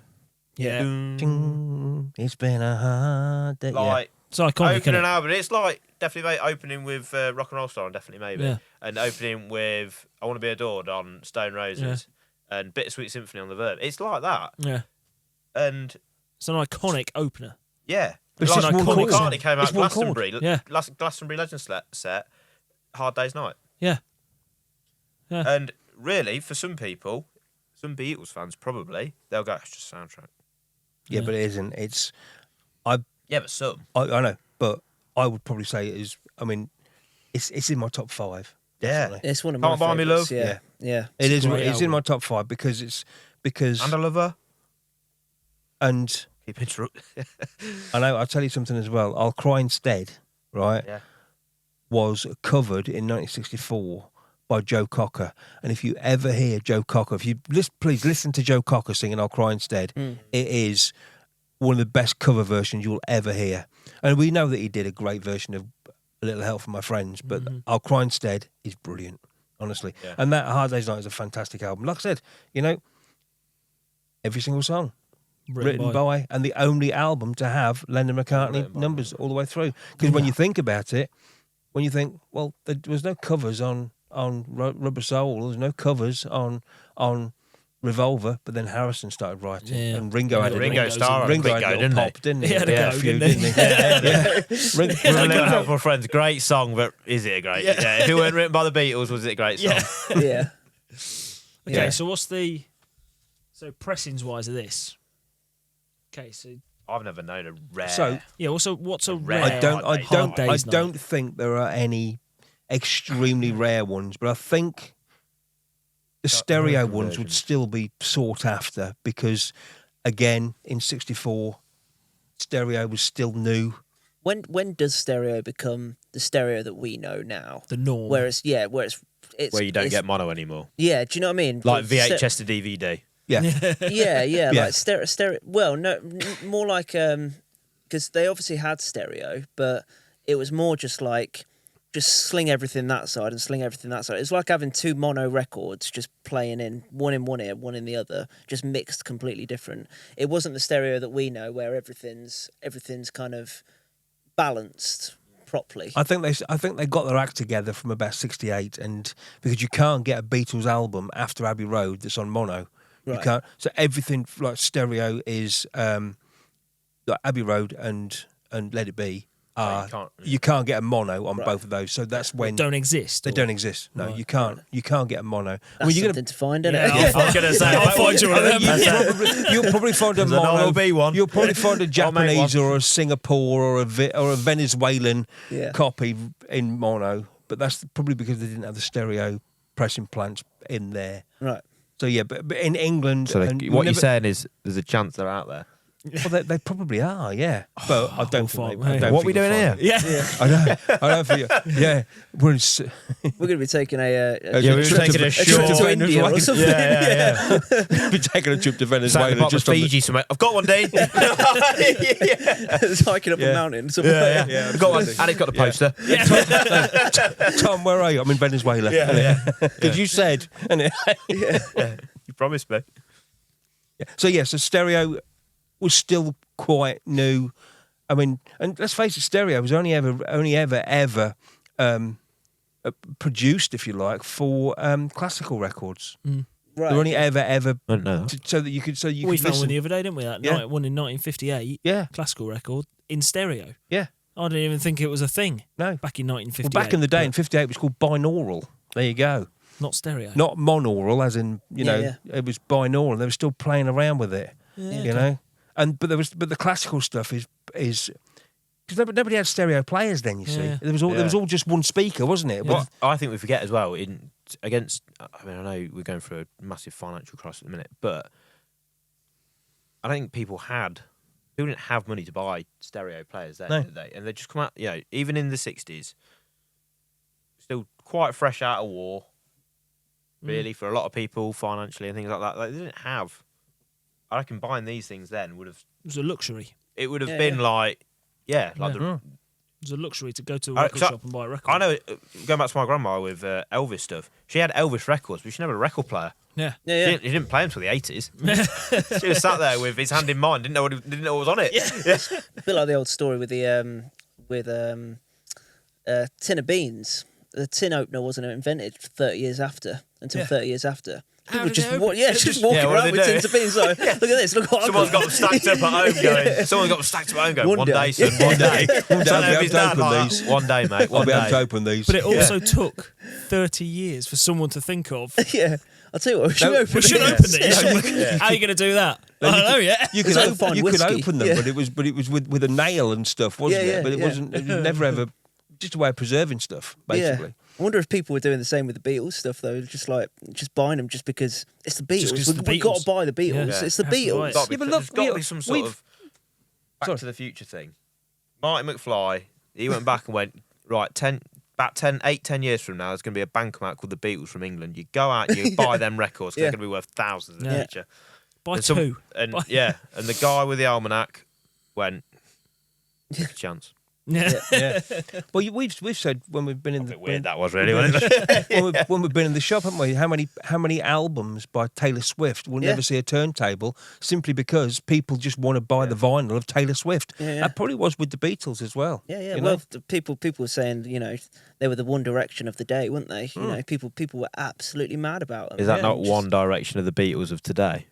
[SPEAKER 2] Yeah.
[SPEAKER 3] Ding, it's been a hard day.
[SPEAKER 4] like
[SPEAKER 2] It's iconic, isn't
[SPEAKER 4] opening
[SPEAKER 2] it?
[SPEAKER 4] album. It's like definitely opening with Rock and Roll Star on Definitely Maybe,
[SPEAKER 2] Yeah.
[SPEAKER 4] and opening with I Want to Be Adored on Stone Roses, and Bittersweet Symphony on The Verve. It's like that,
[SPEAKER 2] Yeah.
[SPEAKER 4] and
[SPEAKER 2] It's an iconic opener.
[SPEAKER 4] yeah.
[SPEAKER 3] It's
[SPEAKER 4] Like
[SPEAKER 3] just one
[SPEAKER 4] Paul
[SPEAKER 3] chord.
[SPEAKER 4] McCartney came out
[SPEAKER 3] It's one
[SPEAKER 4] Glastonbury,
[SPEAKER 2] Yeah.
[SPEAKER 4] Glastonbury Legend set, Hard Day's Night.
[SPEAKER 2] Yeah.
[SPEAKER 4] And really, for some people, some Beatles fans probably, they'll go, it's just a soundtrack.
[SPEAKER 3] Yeah, but it isn't.
[SPEAKER 4] Yeah, but some.
[SPEAKER 3] I know, but I would probably say it is. I mean, it's in my top 5.
[SPEAKER 4] Yeah.
[SPEAKER 3] Definitely.
[SPEAKER 1] It's one of my
[SPEAKER 4] Can't Buy Me
[SPEAKER 1] favourites.
[SPEAKER 4] Love?
[SPEAKER 1] Yeah. Yeah.
[SPEAKER 3] It is.
[SPEAKER 2] great
[SPEAKER 3] It's in
[SPEAKER 2] album.
[SPEAKER 3] my top 5 because
[SPEAKER 4] And I Love Her.
[SPEAKER 3] and
[SPEAKER 4] Keep interrupting.
[SPEAKER 3] I know. I'll tell you something as well. I'll Cry Instead, right?
[SPEAKER 4] Yeah.
[SPEAKER 3] Was covered in 1964 by Joe Cocker. And if you ever hear Joe Cocker, please listen to Joe Cocker singing I'll Cry Instead. It is one of the best cover versions you'll ever hear. And we know that he did a great version of A Little Help from My Friends, but I'll Cry Instead is brilliant, honestly.
[SPEAKER 4] Yeah.
[SPEAKER 3] And that Hard Day's Night is a fantastic album. Like I said, every single song written by, and the only album to have Lennon McCartney numbers all the way through. Because when you think about it, when you think, well, there was no covers on Rubber Soul, there was no covers on Revolver, but then Harrison started writing, and Ringo had
[SPEAKER 4] Ringo Starr
[SPEAKER 3] Ringo had a
[SPEAKER 4] didn't
[SPEAKER 3] little
[SPEAKER 4] he?
[SPEAKER 3] pop, didn't he?
[SPEAKER 2] He had a
[SPEAKER 3] Yeah,
[SPEAKER 2] go,
[SPEAKER 3] few,
[SPEAKER 2] didn't he?
[SPEAKER 3] Yeah.
[SPEAKER 4] With A Little Help from My Friends, great song, but is it a great? Yeah. If it weren't written by the Beatles, was it a great song?
[SPEAKER 1] Yeah.
[SPEAKER 2] Okay,
[SPEAKER 1] Yeah.
[SPEAKER 2] so so pressings wise of this? Okay, so
[SPEAKER 4] I've never known a rare.
[SPEAKER 3] So
[SPEAKER 2] yeah, what's a rare?
[SPEAKER 3] I
[SPEAKER 2] Hard Day's
[SPEAKER 3] don't
[SPEAKER 2] Night?
[SPEAKER 3] think there are any extremely rare ones, but I think the stereo
[SPEAKER 4] American
[SPEAKER 3] ones would
[SPEAKER 4] versions.
[SPEAKER 3] still be sought after because, again, in '64, stereo was still new.
[SPEAKER 1] When does stereo become the stereo that we know now?
[SPEAKER 2] The norm.
[SPEAKER 1] Where it's
[SPEAKER 4] where you don't
[SPEAKER 1] it's-
[SPEAKER 4] get mono anymore.
[SPEAKER 1] Yeah, do you know what I mean?
[SPEAKER 4] Like
[SPEAKER 1] The ste-
[SPEAKER 4] VHS to DVD.
[SPEAKER 3] Yeah,
[SPEAKER 1] Yeah,
[SPEAKER 3] Yeah.
[SPEAKER 1] like stereo. Well, no, more like because they obviously had stereo, but it was more just sling everything that side and sling everything that side. It's like having 2 mono records just playing in one ear, one in the other, just mixed completely different. It wasn't the stereo that we know where everything's kind of balanced properly.
[SPEAKER 3] I think they got their act together from about '68, and because you can't get a Beatles album after Abbey Road that's on mono. You
[SPEAKER 1] Right.
[SPEAKER 3] can't. So everything like stereo is like Abbey Road and Let It Be. You can't get a mono on both of those. So that's when
[SPEAKER 2] don't exist.
[SPEAKER 3] they
[SPEAKER 2] or-
[SPEAKER 3] don't exist. No,
[SPEAKER 2] Right.
[SPEAKER 3] you can't. You can't get a mono.
[SPEAKER 1] That's
[SPEAKER 3] you're
[SPEAKER 1] something to find, isn't
[SPEAKER 2] Yeah,
[SPEAKER 1] it?
[SPEAKER 4] I was going to say,
[SPEAKER 2] I'll find you one of them.
[SPEAKER 3] You'll probably find a
[SPEAKER 4] There's an
[SPEAKER 3] mono.
[SPEAKER 4] OLB one.
[SPEAKER 3] You'll probably find a
[SPEAKER 4] I'll make
[SPEAKER 3] Japanese
[SPEAKER 4] one.
[SPEAKER 3] or a Singapore or a Venezuelan
[SPEAKER 1] Yeah.
[SPEAKER 3] copy in mono, but that's probably because they didn't have the stereo pressing plants in there.
[SPEAKER 1] Right.
[SPEAKER 3] So yeah, but in England,
[SPEAKER 4] So
[SPEAKER 3] and
[SPEAKER 4] what you're
[SPEAKER 3] whenever-
[SPEAKER 4] saying is there's a chance they're out there.
[SPEAKER 3] Well, they probably are, yeah. But I don't think.
[SPEAKER 2] fuck,
[SPEAKER 3] I
[SPEAKER 2] mate.
[SPEAKER 3] don't
[SPEAKER 4] What
[SPEAKER 3] think
[SPEAKER 4] we
[SPEAKER 3] you'll
[SPEAKER 4] doing
[SPEAKER 3] find
[SPEAKER 4] here?
[SPEAKER 3] it.
[SPEAKER 2] Yeah.
[SPEAKER 3] I don't think. Yeah, we're in,
[SPEAKER 1] We're going to be taking a
[SPEAKER 3] Yeah,
[SPEAKER 4] we were
[SPEAKER 3] trip
[SPEAKER 4] taking
[SPEAKER 3] to-
[SPEAKER 4] a
[SPEAKER 3] a trip
[SPEAKER 4] short-
[SPEAKER 3] to
[SPEAKER 1] to India or
[SPEAKER 3] Venezuela.
[SPEAKER 1] something.
[SPEAKER 4] Yeah.
[SPEAKER 3] Be taking a trip to
[SPEAKER 4] Sat
[SPEAKER 3] Venezuela
[SPEAKER 4] in the
[SPEAKER 3] just
[SPEAKER 4] bottom
[SPEAKER 3] on
[SPEAKER 4] of
[SPEAKER 3] the,
[SPEAKER 4] Fiji. Somewhere. I've got one, Dean.
[SPEAKER 1] It's hiking up a mountain somewhere.
[SPEAKER 3] Yeah,
[SPEAKER 4] I've got one. And it's got the poster.
[SPEAKER 3] Tom, where are you? I'm in Venezuela. Because you said.
[SPEAKER 4] You promised me.
[SPEAKER 3] So so stereo was still quite new. I mean, and let's face it, stereo was only ever produced, if you like, for classical records.
[SPEAKER 1] Right.
[SPEAKER 3] They're only ever
[SPEAKER 4] I don't know that.
[SPEAKER 3] so that you could
[SPEAKER 2] We
[SPEAKER 3] could
[SPEAKER 2] found one
[SPEAKER 3] listen.
[SPEAKER 2] the other day, didn't we? That
[SPEAKER 3] Yeah.
[SPEAKER 2] one in 1958.
[SPEAKER 3] Yeah,
[SPEAKER 2] Classical record in stereo.
[SPEAKER 3] yeah.
[SPEAKER 2] I didn't even think it was a thing
[SPEAKER 3] No.
[SPEAKER 2] back in
[SPEAKER 3] Well,
[SPEAKER 2] 1958.
[SPEAKER 3] back in the day, in '58, it was called binaural. There you go.
[SPEAKER 2] not stereo.
[SPEAKER 3] Not monaural, as in
[SPEAKER 1] Yeah.
[SPEAKER 3] it was binaural. They were still playing around with it.
[SPEAKER 2] Yeah,
[SPEAKER 3] You know, but the classical stuff is because nobody had stereo players then. You see,
[SPEAKER 2] Yeah.
[SPEAKER 3] there was all just one speaker, wasn't it?
[SPEAKER 4] What I think we forget as well, I know we're going through a massive financial crisis at the minute, but I think people didn't have money to buy stereo players then,
[SPEAKER 3] No.
[SPEAKER 4] did they? And they just come out, even in the 60s, still quite fresh out of war, really, for a lot of people, financially and things like that. Like, they didn't have. I reckon buying these things then would have.
[SPEAKER 2] It was a luxury.
[SPEAKER 4] It would have
[SPEAKER 1] Yeah,
[SPEAKER 4] been
[SPEAKER 1] yeah.
[SPEAKER 4] like,
[SPEAKER 2] Yeah.
[SPEAKER 4] the.
[SPEAKER 2] It was a luxury to go to a
[SPEAKER 4] I-
[SPEAKER 2] record
[SPEAKER 4] so-
[SPEAKER 2] shop and buy a record.
[SPEAKER 4] I know, going back to my grandma with Elvis stuff, she had Elvis records, but she never had a record player.
[SPEAKER 2] Yeah.
[SPEAKER 1] Yeah,
[SPEAKER 4] He didn't play them until the 80s. She was sat there with his hand in mine, didn't know what was on it. Yeah.
[SPEAKER 1] a bit like the old story with the tin of beans. The tin opener wasn't invented 30 years after, until
[SPEAKER 2] Yeah.
[SPEAKER 1] 30 years after. People
[SPEAKER 2] did they
[SPEAKER 1] just
[SPEAKER 2] open-
[SPEAKER 1] just walking
[SPEAKER 4] Yeah, what
[SPEAKER 1] around
[SPEAKER 4] do
[SPEAKER 1] with
[SPEAKER 4] they do?
[SPEAKER 1] tins of beans. Like, look at this. Look what
[SPEAKER 4] Someone's
[SPEAKER 1] I've
[SPEAKER 4] got them stacked up at home going. Someone's got them stacked up at home going.
[SPEAKER 1] One
[SPEAKER 4] One
[SPEAKER 1] day.
[SPEAKER 4] day, son. One day.
[SPEAKER 3] One day
[SPEAKER 4] So
[SPEAKER 3] I'll be able
[SPEAKER 4] his
[SPEAKER 3] to
[SPEAKER 4] dad
[SPEAKER 3] open
[SPEAKER 4] like,
[SPEAKER 3] these.
[SPEAKER 4] One day, mate.
[SPEAKER 3] I'll
[SPEAKER 4] One
[SPEAKER 3] be able to
[SPEAKER 4] day.
[SPEAKER 3] open these.
[SPEAKER 2] But it also took 30 years for someone to think of.
[SPEAKER 1] Yeah, I'll tell you what. We should
[SPEAKER 3] No,
[SPEAKER 1] open
[SPEAKER 2] We should
[SPEAKER 1] it.
[SPEAKER 2] open this. How are you going to do that? I don't know yet.
[SPEAKER 3] You could,
[SPEAKER 1] It's like fine
[SPEAKER 3] you could
[SPEAKER 1] whiskey.
[SPEAKER 3] open them,
[SPEAKER 1] Yeah.
[SPEAKER 3] but it was with a nail and stuff, wasn't
[SPEAKER 1] Yeah,
[SPEAKER 3] it? But it
[SPEAKER 1] yeah.
[SPEAKER 3] wasn't. It was never ever just a way of preserving stuff, basically.
[SPEAKER 1] Yeah. I wonder if people were doing the same with the Beatles stuff though, just buying them just because it's the Beatles.
[SPEAKER 2] 'cause it's the
[SPEAKER 1] We've got to
[SPEAKER 2] Beatles.
[SPEAKER 1] buy the Beatles.
[SPEAKER 2] Yeah.
[SPEAKER 1] It's the
[SPEAKER 2] Have to buy
[SPEAKER 1] Beatles.
[SPEAKER 2] it.
[SPEAKER 4] Gotta be-
[SPEAKER 3] Yeah, but
[SPEAKER 4] there's
[SPEAKER 3] look,
[SPEAKER 4] got to be some sort of Back
[SPEAKER 3] Sorry.
[SPEAKER 4] to the Future thing. Marty McFly, he went back and went, right, 10 years from now, there's going to be a band come out called the Beatles from England. You go out and you buy them records because
[SPEAKER 1] Yeah.
[SPEAKER 4] they're going to be worth thousands in the
[SPEAKER 2] Yeah.
[SPEAKER 4] future.
[SPEAKER 2] By
[SPEAKER 4] And
[SPEAKER 2] two.
[SPEAKER 4] And
[SPEAKER 2] Buy-
[SPEAKER 4] and the guy with the almanac went, take a chance.
[SPEAKER 2] Yeah.
[SPEAKER 3] Yeah. Well, we've said when we've been in
[SPEAKER 4] A
[SPEAKER 3] the
[SPEAKER 4] bit weird that was really, wasn't it?
[SPEAKER 3] when we've been in the shop, haven't we? How many albums by Taylor Swift will
[SPEAKER 1] Yeah.
[SPEAKER 3] never see a turntable simply because people just want to buy the vinyl of Taylor Swift.
[SPEAKER 1] Yeah.
[SPEAKER 3] That probably was with the Beatles as well.
[SPEAKER 1] Yeah, yeah.
[SPEAKER 3] you
[SPEAKER 1] Well,
[SPEAKER 3] know?
[SPEAKER 1] the people were saying, they were the One Direction of the day, weren't they? You know, people were absolutely mad about them.
[SPEAKER 4] Is that
[SPEAKER 1] Yeah,
[SPEAKER 4] not
[SPEAKER 1] just-
[SPEAKER 4] One Direction of the Beatles of today?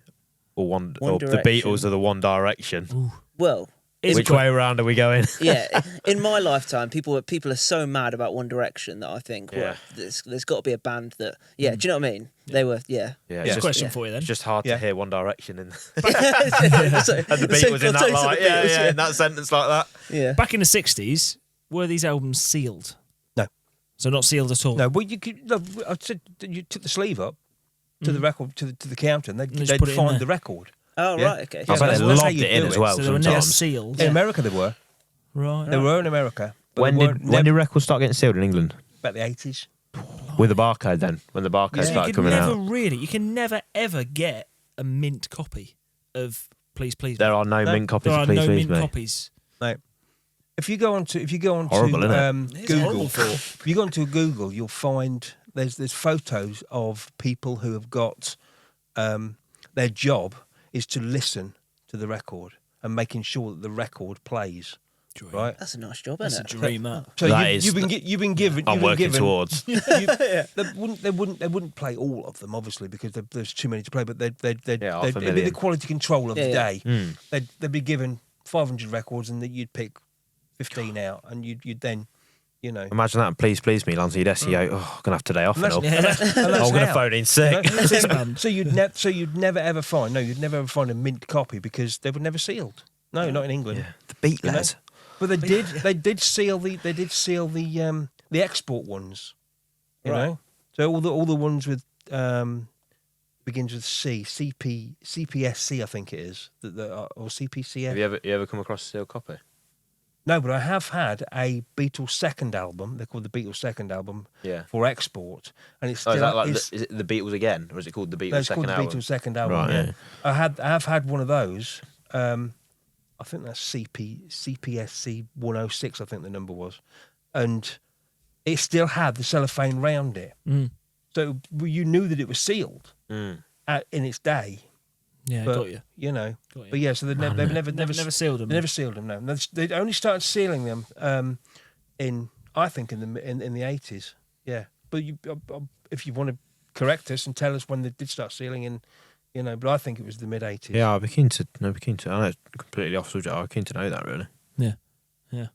[SPEAKER 4] Or
[SPEAKER 1] One
[SPEAKER 4] or the
[SPEAKER 1] Direction.
[SPEAKER 4] Beatles are the One Direction?
[SPEAKER 1] Well,
[SPEAKER 4] Which way around are we going?
[SPEAKER 1] yeah. In my lifetime, people are so mad about One Direction that I think, well,
[SPEAKER 4] Yeah.
[SPEAKER 1] there's got to be a band that, do you know what I mean? They were, yeah.
[SPEAKER 4] Yeah,
[SPEAKER 2] It's a
[SPEAKER 4] it's
[SPEAKER 2] question
[SPEAKER 1] yeah.
[SPEAKER 2] for you then.
[SPEAKER 4] it's just hard
[SPEAKER 3] Yeah.
[SPEAKER 4] to hear One Direction in
[SPEAKER 1] So-
[SPEAKER 4] and the Beatles in that
[SPEAKER 1] context of
[SPEAKER 4] like,
[SPEAKER 1] the
[SPEAKER 4] yeah,
[SPEAKER 1] Beatles,
[SPEAKER 4] in that sentence like that.
[SPEAKER 1] yeah.
[SPEAKER 2] Back in the 60s, were these albums sealed?
[SPEAKER 3] No.
[SPEAKER 2] So not sealed at all?
[SPEAKER 3] No, well, you could. No, I said that you took the sleeve up to the record to the counter, and
[SPEAKER 2] just
[SPEAKER 3] they'd
[SPEAKER 2] put it in
[SPEAKER 3] find
[SPEAKER 2] there.
[SPEAKER 3] the record.
[SPEAKER 1] Oh,
[SPEAKER 3] Yeah.
[SPEAKER 1] right, okay.
[SPEAKER 4] I
[SPEAKER 3] Yeah,
[SPEAKER 4] bet they
[SPEAKER 3] that's how
[SPEAKER 4] lobbed
[SPEAKER 3] you
[SPEAKER 4] it in
[SPEAKER 3] do
[SPEAKER 4] as
[SPEAKER 3] it.
[SPEAKER 4] well
[SPEAKER 2] So they were never
[SPEAKER 4] sometimes.
[SPEAKER 2] sealed?
[SPEAKER 3] In America, they were.
[SPEAKER 2] Right.
[SPEAKER 3] They were in America. But
[SPEAKER 4] When
[SPEAKER 3] they
[SPEAKER 4] did
[SPEAKER 3] weren't
[SPEAKER 4] when did records start getting sealed in England?
[SPEAKER 3] about the 80s?
[SPEAKER 4] With the barcode then? When the barcode
[SPEAKER 2] So
[SPEAKER 4] started
[SPEAKER 2] you
[SPEAKER 4] coming
[SPEAKER 2] can never
[SPEAKER 4] out?
[SPEAKER 2] you can never ever get a mint copy of Please Please Me.
[SPEAKER 4] There are no mint copies
[SPEAKER 2] There
[SPEAKER 4] of
[SPEAKER 2] are
[SPEAKER 4] Please
[SPEAKER 2] no
[SPEAKER 4] Please
[SPEAKER 2] mint
[SPEAKER 4] Me.
[SPEAKER 2] copies.
[SPEAKER 3] Like, if you go on to
[SPEAKER 4] Horrible, isn't
[SPEAKER 2] It's a
[SPEAKER 3] Google,
[SPEAKER 2] horrible thought.
[SPEAKER 3] if you go onto Google, you'll find there's photos of people who have got their job is to listen to the record and making sure that the record plays. Right.
[SPEAKER 1] That's a nice job,
[SPEAKER 2] That's a
[SPEAKER 1] isn't it?
[SPEAKER 2] dream, that.
[SPEAKER 3] So
[SPEAKER 4] That
[SPEAKER 3] you've been given.
[SPEAKER 4] I'm
[SPEAKER 3] you've been
[SPEAKER 4] working
[SPEAKER 3] given,
[SPEAKER 4] towards.
[SPEAKER 3] They wouldn't play all of them, obviously, because there's too many to play. But
[SPEAKER 4] Yeah, half a
[SPEAKER 3] it'd be the
[SPEAKER 4] million.
[SPEAKER 3] quality control of
[SPEAKER 1] Yeah,
[SPEAKER 3] the
[SPEAKER 1] yeah.
[SPEAKER 3] day. They'd be given 500 records, and that you'd pick 15 out, and you'd then,
[SPEAKER 4] Imagine that and Please Please Me lands on your desk. You go, oh, I'm going to have today off.
[SPEAKER 3] And
[SPEAKER 4] And all.
[SPEAKER 3] that's- and that's
[SPEAKER 4] I'm going to
[SPEAKER 3] how.
[SPEAKER 4] phone in sick.
[SPEAKER 2] This band.
[SPEAKER 3] So you'd never ever find a mint copy because they were never sealed. No, not in England.
[SPEAKER 4] Yeah. The Beatles.
[SPEAKER 3] But they did seal the export ones. You
[SPEAKER 1] Right.
[SPEAKER 3] know, so all the ones with begins with CPSC, I think it is, or CPCF.
[SPEAKER 4] Have you ever come across a sealed copy?
[SPEAKER 3] No, but I have had a Beatles second album. They're called the Beatles second album
[SPEAKER 4] Yeah.
[SPEAKER 3] for export, and it's
[SPEAKER 4] Oh,
[SPEAKER 3] still
[SPEAKER 4] is that like
[SPEAKER 3] it's,
[SPEAKER 4] is it the Beatles again, or is it called the Beatles
[SPEAKER 3] no, it's
[SPEAKER 4] second
[SPEAKER 3] called the
[SPEAKER 4] album?
[SPEAKER 3] Beatles second album.
[SPEAKER 4] Right,
[SPEAKER 3] yeah.
[SPEAKER 4] yeah.
[SPEAKER 3] I have had one of those. I think that's CPSC 106. I think the number was, and it still had the cellophane round it, so you knew that it was sealed in its day.
[SPEAKER 2] Yeah,
[SPEAKER 3] But
[SPEAKER 2] got you.
[SPEAKER 3] know,
[SPEAKER 2] Got you.
[SPEAKER 3] but yeah, so they've
[SPEAKER 2] Never sealed them.
[SPEAKER 3] They never sealed them. No, they only started sealing them in the 80s. Yeah, but if you want to correct us and tell us when they did start sealing in, but I think it was the mid 80s.
[SPEAKER 4] Yeah, I'd be keen to. I know it's completely off subject. I'm keen to know that really.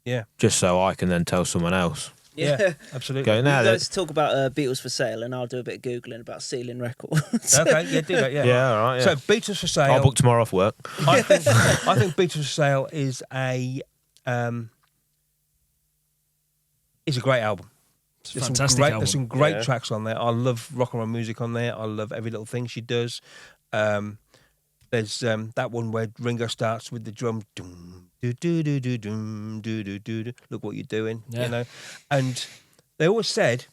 [SPEAKER 3] Yeah,
[SPEAKER 4] Just so I can then tell someone else.
[SPEAKER 3] yeah, absolutely.
[SPEAKER 4] Go now.
[SPEAKER 1] Let's talk about Beatles for sale, and I'll do a bit of googling about sealing records.
[SPEAKER 3] Okay, yeah, do that. Yeah,
[SPEAKER 4] Yeah, all right. Yeah.
[SPEAKER 3] So Beatles for sale.
[SPEAKER 4] I'll book tomorrow off work.
[SPEAKER 3] I think Beatles for Sale is a great album.
[SPEAKER 2] It's a fantastic album.
[SPEAKER 3] There's some great
[SPEAKER 4] Yeah.
[SPEAKER 3] tracks on there. I love rock and roll music on there. I love every little thing she does. There's that one where Ringo starts with the drum. Dum, do do do do dum, do do do do. Look what you're doing,
[SPEAKER 2] Yeah.
[SPEAKER 3] And they always said,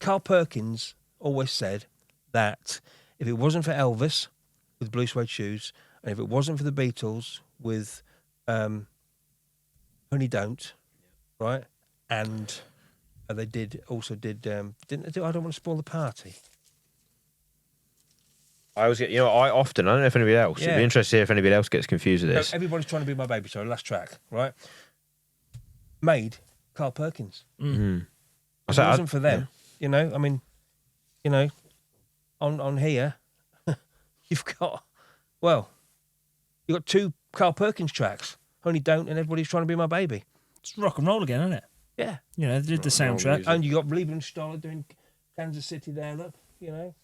[SPEAKER 3] Carl Perkins always said that if it wasn't for Elvis with Blue Suede Shoes, and if it wasn't for the Beatles with Honey Don't, right, and they also did didn't they do I Don't Want to Spoil the Party?
[SPEAKER 4] I always get. I often. I don't know if anybody else. It'd
[SPEAKER 3] Yeah.
[SPEAKER 4] be interesting to see if anybody else gets confused with this.
[SPEAKER 3] Everybody's Trying to Be My Baby, sorry, last track, right? Made Carl Perkins.
[SPEAKER 4] Mm.
[SPEAKER 3] If it wasn't for them, I on here, you've got 2 Carl Perkins tracks. Only Don't and Everybody's Trying to Be My Baby.
[SPEAKER 2] It's rock and roll again, isn't it?
[SPEAKER 3] Yeah.
[SPEAKER 2] You know, they did the soundtrack.
[SPEAKER 4] music.
[SPEAKER 3] And you got Lieber and Stoller doing Kansas City there, look, you know.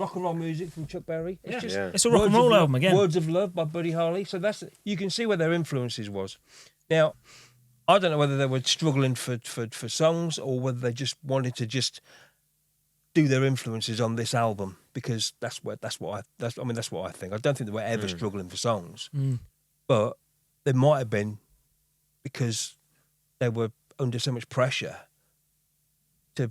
[SPEAKER 3] Rock and roll music from Chuck Berry. It's just
[SPEAKER 2] It's a rock and roll album again.
[SPEAKER 3] Words of Love by Buddy Holly. So you can see where their influences was. Now, I don't know whether they were struggling for songs or whether they just wanted to just do their influences on this album, because that's what I think. I don't think they were ever struggling for songs, but they might have been because they were under so much pressure to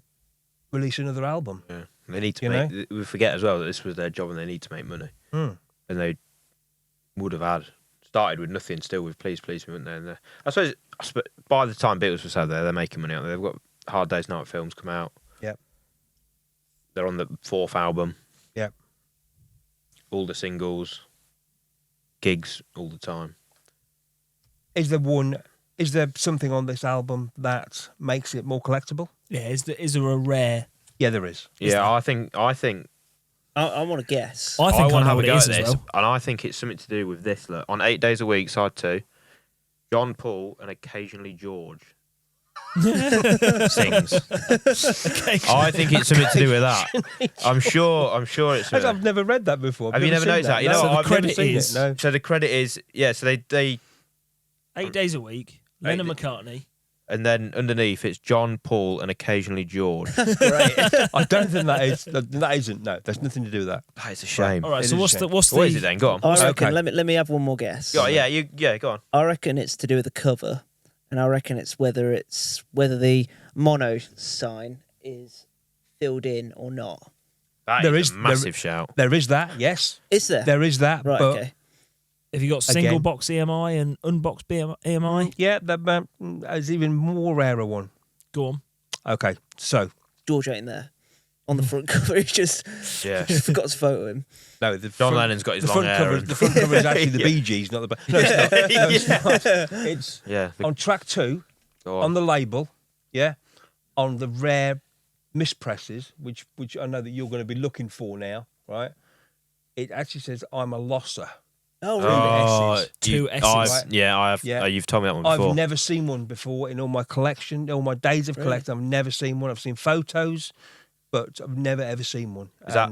[SPEAKER 3] release another album.
[SPEAKER 4] Yeah. They need to make. We forget as well that this was their job and they need to make money, and they would have started with nothing, still with Please Please Me, wouldn't they? And I suppose by the time Beatles was out there, they're making money out there. They've got Hard Day's Night films come out.
[SPEAKER 3] Yep.
[SPEAKER 4] They're on the 4th album.
[SPEAKER 3] Yep.
[SPEAKER 4] All the singles, gigs all the time.
[SPEAKER 3] Is there something on this album that makes it more collectible?
[SPEAKER 2] Yeah, is there a rare?
[SPEAKER 3] Yeah, there is.
[SPEAKER 4] Yeah, I think.
[SPEAKER 1] I want to guess.
[SPEAKER 2] I think I
[SPEAKER 4] want to
[SPEAKER 2] know
[SPEAKER 4] have
[SPEAKER 2] what
[SPEAKER 4] a
[SPEAKER 2] it
[SPEAKER 4] go
[SPEAKER 2] is
[SPEAKER 4] at
[SPEAKER 2] as
[SPEAKER 4] this,
[SPEAKER 2] well.
[SPEAKER 4] and I think it's something to do with this. Look, on 8 Days a Week, side 2, John, Paul, and occasionally George sings. I think it's something to do with that. I'm sure it's.
[SPEAKER 3] I've never read that before.
[SPEAKER 4] Have you never noticed that? You know,
[SPEAKER 2] So the
[SPEAKER 4] I've
[SPEAKER 2] credit
[SPEAKER 4] never seen
[SPEAKER 2] is-
[SPEAKER 4] it. No. So the credit is So they
[SPEAKER 2] 8 days a week. Lennon McCartney.
[SPEAKER 4] and then underneath it's John, Paul, and occasionally George.
[SPEAKER 1] Great.
[SPEAKER 3] I don't think that is. That isn't. No, there's nothing to do with that.
[SPEAKER 4] That is a shame.
[SPEAKER 2] All right.
[SPEAKER 3] It
[SPEAKER 2] So
[SPEAKER 3] is a
[SPEAKER 2] what's
[SPEAKER 3] shame.
[SPEAKER 2] the
[SPEAKER 4] What is it then? Go on.
[SPEAKER 1] I reckon.
[SPEAKER 3] Okay.
[SPEAKER 1] Let me have one more guess.
[SPEAKER 4] Go on, yeah, go on.
[SPEAKER 1] I reckon it's to do with the cover, and I reckon it's whether the mono sign is filled in or not.
[SPEAKER 4] That is a massive shout.
[SPEAKER 3] There is that. Yes,
[SPEAKER 1] Is there?
[SPEAKER 3] there is that.
[SPEAKER 1] Right.
[SPEAKER 3] but
[SPEAKER 1] Okay.
[SPEAKER 2] Have you got single
[SPEAKER 3] Again.
[SPEAKER 2] box EMI and unboxed EMI?
[SPEAKER 3] yeah, there's even more rarer one.
[SPEAKER 2] Go on.
[SPEAKER 3] Okay, so
[SPEAKER 1] George ain't there on the front cover. He just
[SPEAKER 4] Yeah.
[SPEAKER 1] forgot to photo him.
[SPEAKER 3] no, the
[SPEAKER 4] John
[SPEAKER 3] front,
[SPEAKER 4] Lennon's got his
[SPEAKER 3] the
[SPEAKER 4] long
[SPEAKER 3] front
[SPEAKER 4] hair.
[SPEAKER 3] cover.
[SPEAKER 4] and-
[SPEAKER 3] The front cover is actually the
[SPEAKER 4] Yeah.
[SPEAKER 3] Bee Gees, not the. No, it's not. No, it's not. It's
[SPEAKER 4] Yeah.
[SPEAKER 3] on track 2
[SPEAKER 4] Go
[SPEAKER 3] on the label. Yeah, on the rare mispresses, which I know that you're going to be looking for now, right? It actually says "I'm a losser."
[SPEAKER 1] Oh, really?
[SPEAKER 3] S's.
[SPEAKER 2] Two S's.
[SPEAKER 4] I have.
[SPEAKER 3] Yeah.
[SPEAKER 4] You've told me that one before.
[SPEAKER 3] I've never seen one before in all my collection, all my days of
[SPEAKER 1] Really?
[SPEAKER 3] collecting. I've never seen one. I've seen photos, but I've never ever seen one.
[SPEAKER 4] Is that-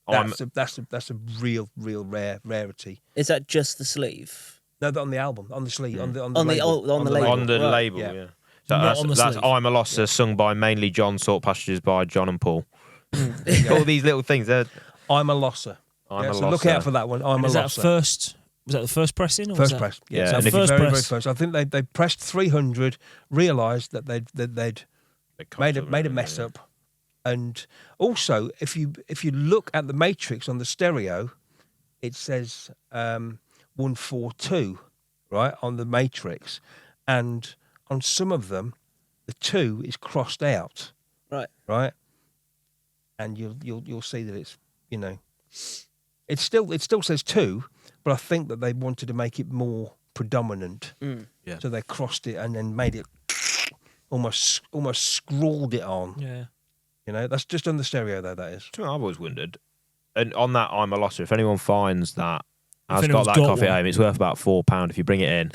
[SPEAKER 3] And
[SPEAKER 4] I'm-
[SPEAKER 3] that's a real rarity.
[SPEAKER 1] Is that just the sleeve?
[SPEAKER 3] No, but on the album, on the sleeve, on the
[SPEAKER 1] On the-
[SPEAKER 3] label,
[SPEAKER 1] on the label.
[SPEAKER 4] on the
[SPEAKER 1] Right.
[SPEAKER 4] label.
[SPEAKER 3] Yeah.
[SPEAKER 4] Yeah. So
[SPEAKER 2] Not
[SPEAKER 4] that's,
[SPEAKER 2] on the
[SPEAKER 4] that's
[SPEAKER 2] sleeve.
[SPEAKER 4] I'm a Losser, sung by mainly John, Salt Passages by John and Paul. All these little things.
[SPEAKER 3] I'm a losser.
[SPEAKER 4] I'm
[SPEAKER 3] Yeah,
[SPEAKER 4] a
[SPEAKER 3] so
[SPEAKER 4] Losser.
[SPEAKER 3] look out for that one. I'm a
[SPEAKER 2] Is that
[SPEAKER 3] losser.
[SPEAKER 2] first? Was that the first pressing? Or was
[SPEAKER 3] First
[SPEAKER 2] that-
[SPEAKER 3] press.
[SPEAKER 4] Yeah,
[SPEAKER 3] So
[SPEAKER 4] and
[SPEAKER 3] if
[SPEAKER 2] first
[SPEAKER 3] very,
[SPEAKER 2] press.
[SPEAKER 3] very first. I think they pressed 300, realised that they'd
[SPEAKER 4] They
[SPEAKER 3] made a
[SPEAKER 4] constantly-
[SPEAKER 3] mess up, and also if you look at the matrix on the stereo, it says 142 right on the matrix, and on some of them the 2 is crossed out,
[SPEAKER 1] Right.
[SPEAKER 3] and you'll see that it's it still says 2, but I think that they wanted to make it more predominant,
[SPEAKER 4] Yeah.
[SPEAKER 3] so they crossed it and then made it almost scrawled it on.
[SPEAKER 2] Yeah.
[SPEAKER 3] That's just on the stereo though. That is.
[SPEAKER 4] Do you know what I've always wondered? And on that, I'm a Losser. If anyone finds that, has got
[SPEAKER 2] anyone's
[SPEAKER 4] that
[SPEAKER 2] got
[SPEAKER 4] coffee at
[SPEAKER 2] one.
[SPEAKER 4] home, it's worth about £4 if you bring it in.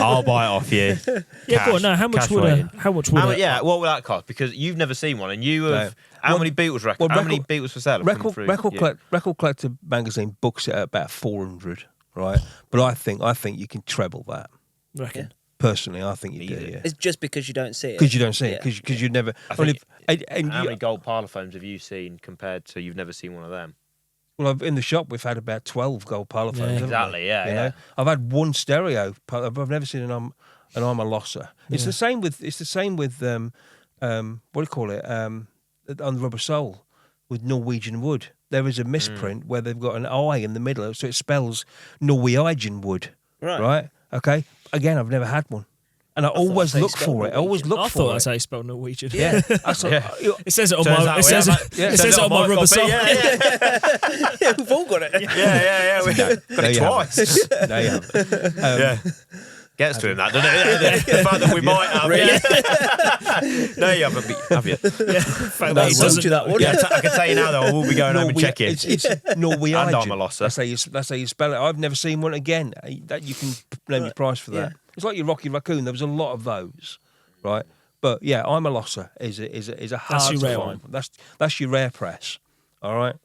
[SPEAKER 4] I'll buy it off you.
[SPEAKER 2] Yeah. Go on. No. How much
[SPEAKER 4] cash
[SPEAKER 2] would
[SPEAKER 4] waiting.
[SPEAKER 2] How much would a-
[SPEAKER 4] Yeah, what would that cost? Because you've never seen one, and you have.
[SPEAKER 3] No.
[SPEAKER 4] How
[SPEAKER 3] Well-
[SPEAKER 4] many Beatles
[SPEAKER 3] well,
[SPEAKER 4] how many
[SPEAKER 3] record-
[SPEAKER 4] Beatles for sale have come through?
[SPEAKER 3] Record Collector magazine books it at about 400, right? But I think you can treble that.
[SPEAKER 2] Reckon.
[SPEAKER 3] Personally, I think you do.
[SPEAKER 4] Easy.
[SPEAKER 3] Yeah.
[SPEAKER 1] It's just because you don't see it.
[SPEAKER 3] Because you don't see
[SPEAKER 1] Yeah.
[SPEAKER 3] it. Because you never.
[SPEAKER 4] I think
[SPEAKER 3] and
[SPEAKER 4] How
[SPEAKER 3] you-
[SPEAKER 4] many gold parlophones have you seen compared to you've never seen one of them?
[SPEAKER 3] well, in the shop we've had about 12 gold parlophones.
[SPEAKER 2] Yeah.
[SPEAKER 3] haven't we?
[SPEAKER 4] Exactly, yeah,
[SPEAKER 3] You know?
[SPEAKER 4] yeah.
[SPEAKER 3] I've had one stereo. I've never seen an I'm a Losser. It's
[SPEAKER 2] Yeah.
[SPEAKER 3] the same with what do you call it? On the Rubber Soul with Norwegian Wood. There is a misprint where they've got an I in the middle, so it spells Norwegian Wood.
[SPEAKER 1] Right.
[SPEAKER 3] Right. Okay. Again, I've never had one, and I always
[SPEAKER 1] they
[SPEAKER 3] look
[SPEAKER 1] spelled
[SPEAKER 3] for it. I always
[SPEAKER 1] Norwegian.
[SPEAKER 3] look
[SPEAKER 2] I
[SPEAKER 3] for
[SPEAKER 2] thought
[SPEAKER 3] it.
[SPEAKER 2] that's how you spell Norwegian.
[SPEAKER 3] Yeah. That's
[SPEAKER 4] Yeah.
[SPEAKER 2] It says it on
[SPEAKER 4] Turns
[SPEAKER 2] my.
[SPEAKER 4] out
[SPEAKER 2] It
[SPEAKER 4] we
[SPEAKER 2] says
[SPEAKER 4] have
[SPEAKER 2] it.
[SPEAKER 4] that.
[SPEAKER 2] It says it on my rubber
[SPEAKER 4] copy,
[SPEAKER 2] soul.
[SPEAKER 1] Yeah, we've all got it.
[SPEAKER 4] Yeah. We got
[SPEAKER 3] No,
[SPEAKER 4] it
[SPEAKER 3] you
[SPEAKER 4] twice.
[SPEAKER 3] No, you haven't.
[SPEAKER 4] Gets to him, that, doesn't it? The fact that we might have. Yeah. No, you haven't, have you?
[SPEAKER 2] Yeah.
[SPEAKER 1] No, I told you that one.
[SPEAKER 4] Yeah, I can tell you now, though, I will be going home and checking.
[SPEAKER 3] It's Norwegian.
[SPEAKER 4] And I'm a losser.
[SPEAKER 3] That's how you spell it. I've never seen one again. That you can name your price for that.
[SPEAKER 1] Yeah.
[SPEAKER 3] It's like your Rocky Raccoon. There was a lot of those, right? But yeah, I'm a losser. Is a hard
[SPEAKER 2] That's your
[SPEAKER 3] to
[SPEAKER 2] rare
[SPEAKER 3] find.
[SPEAKER 2] one.
[SPEAKER 3] That's your rare press. All right.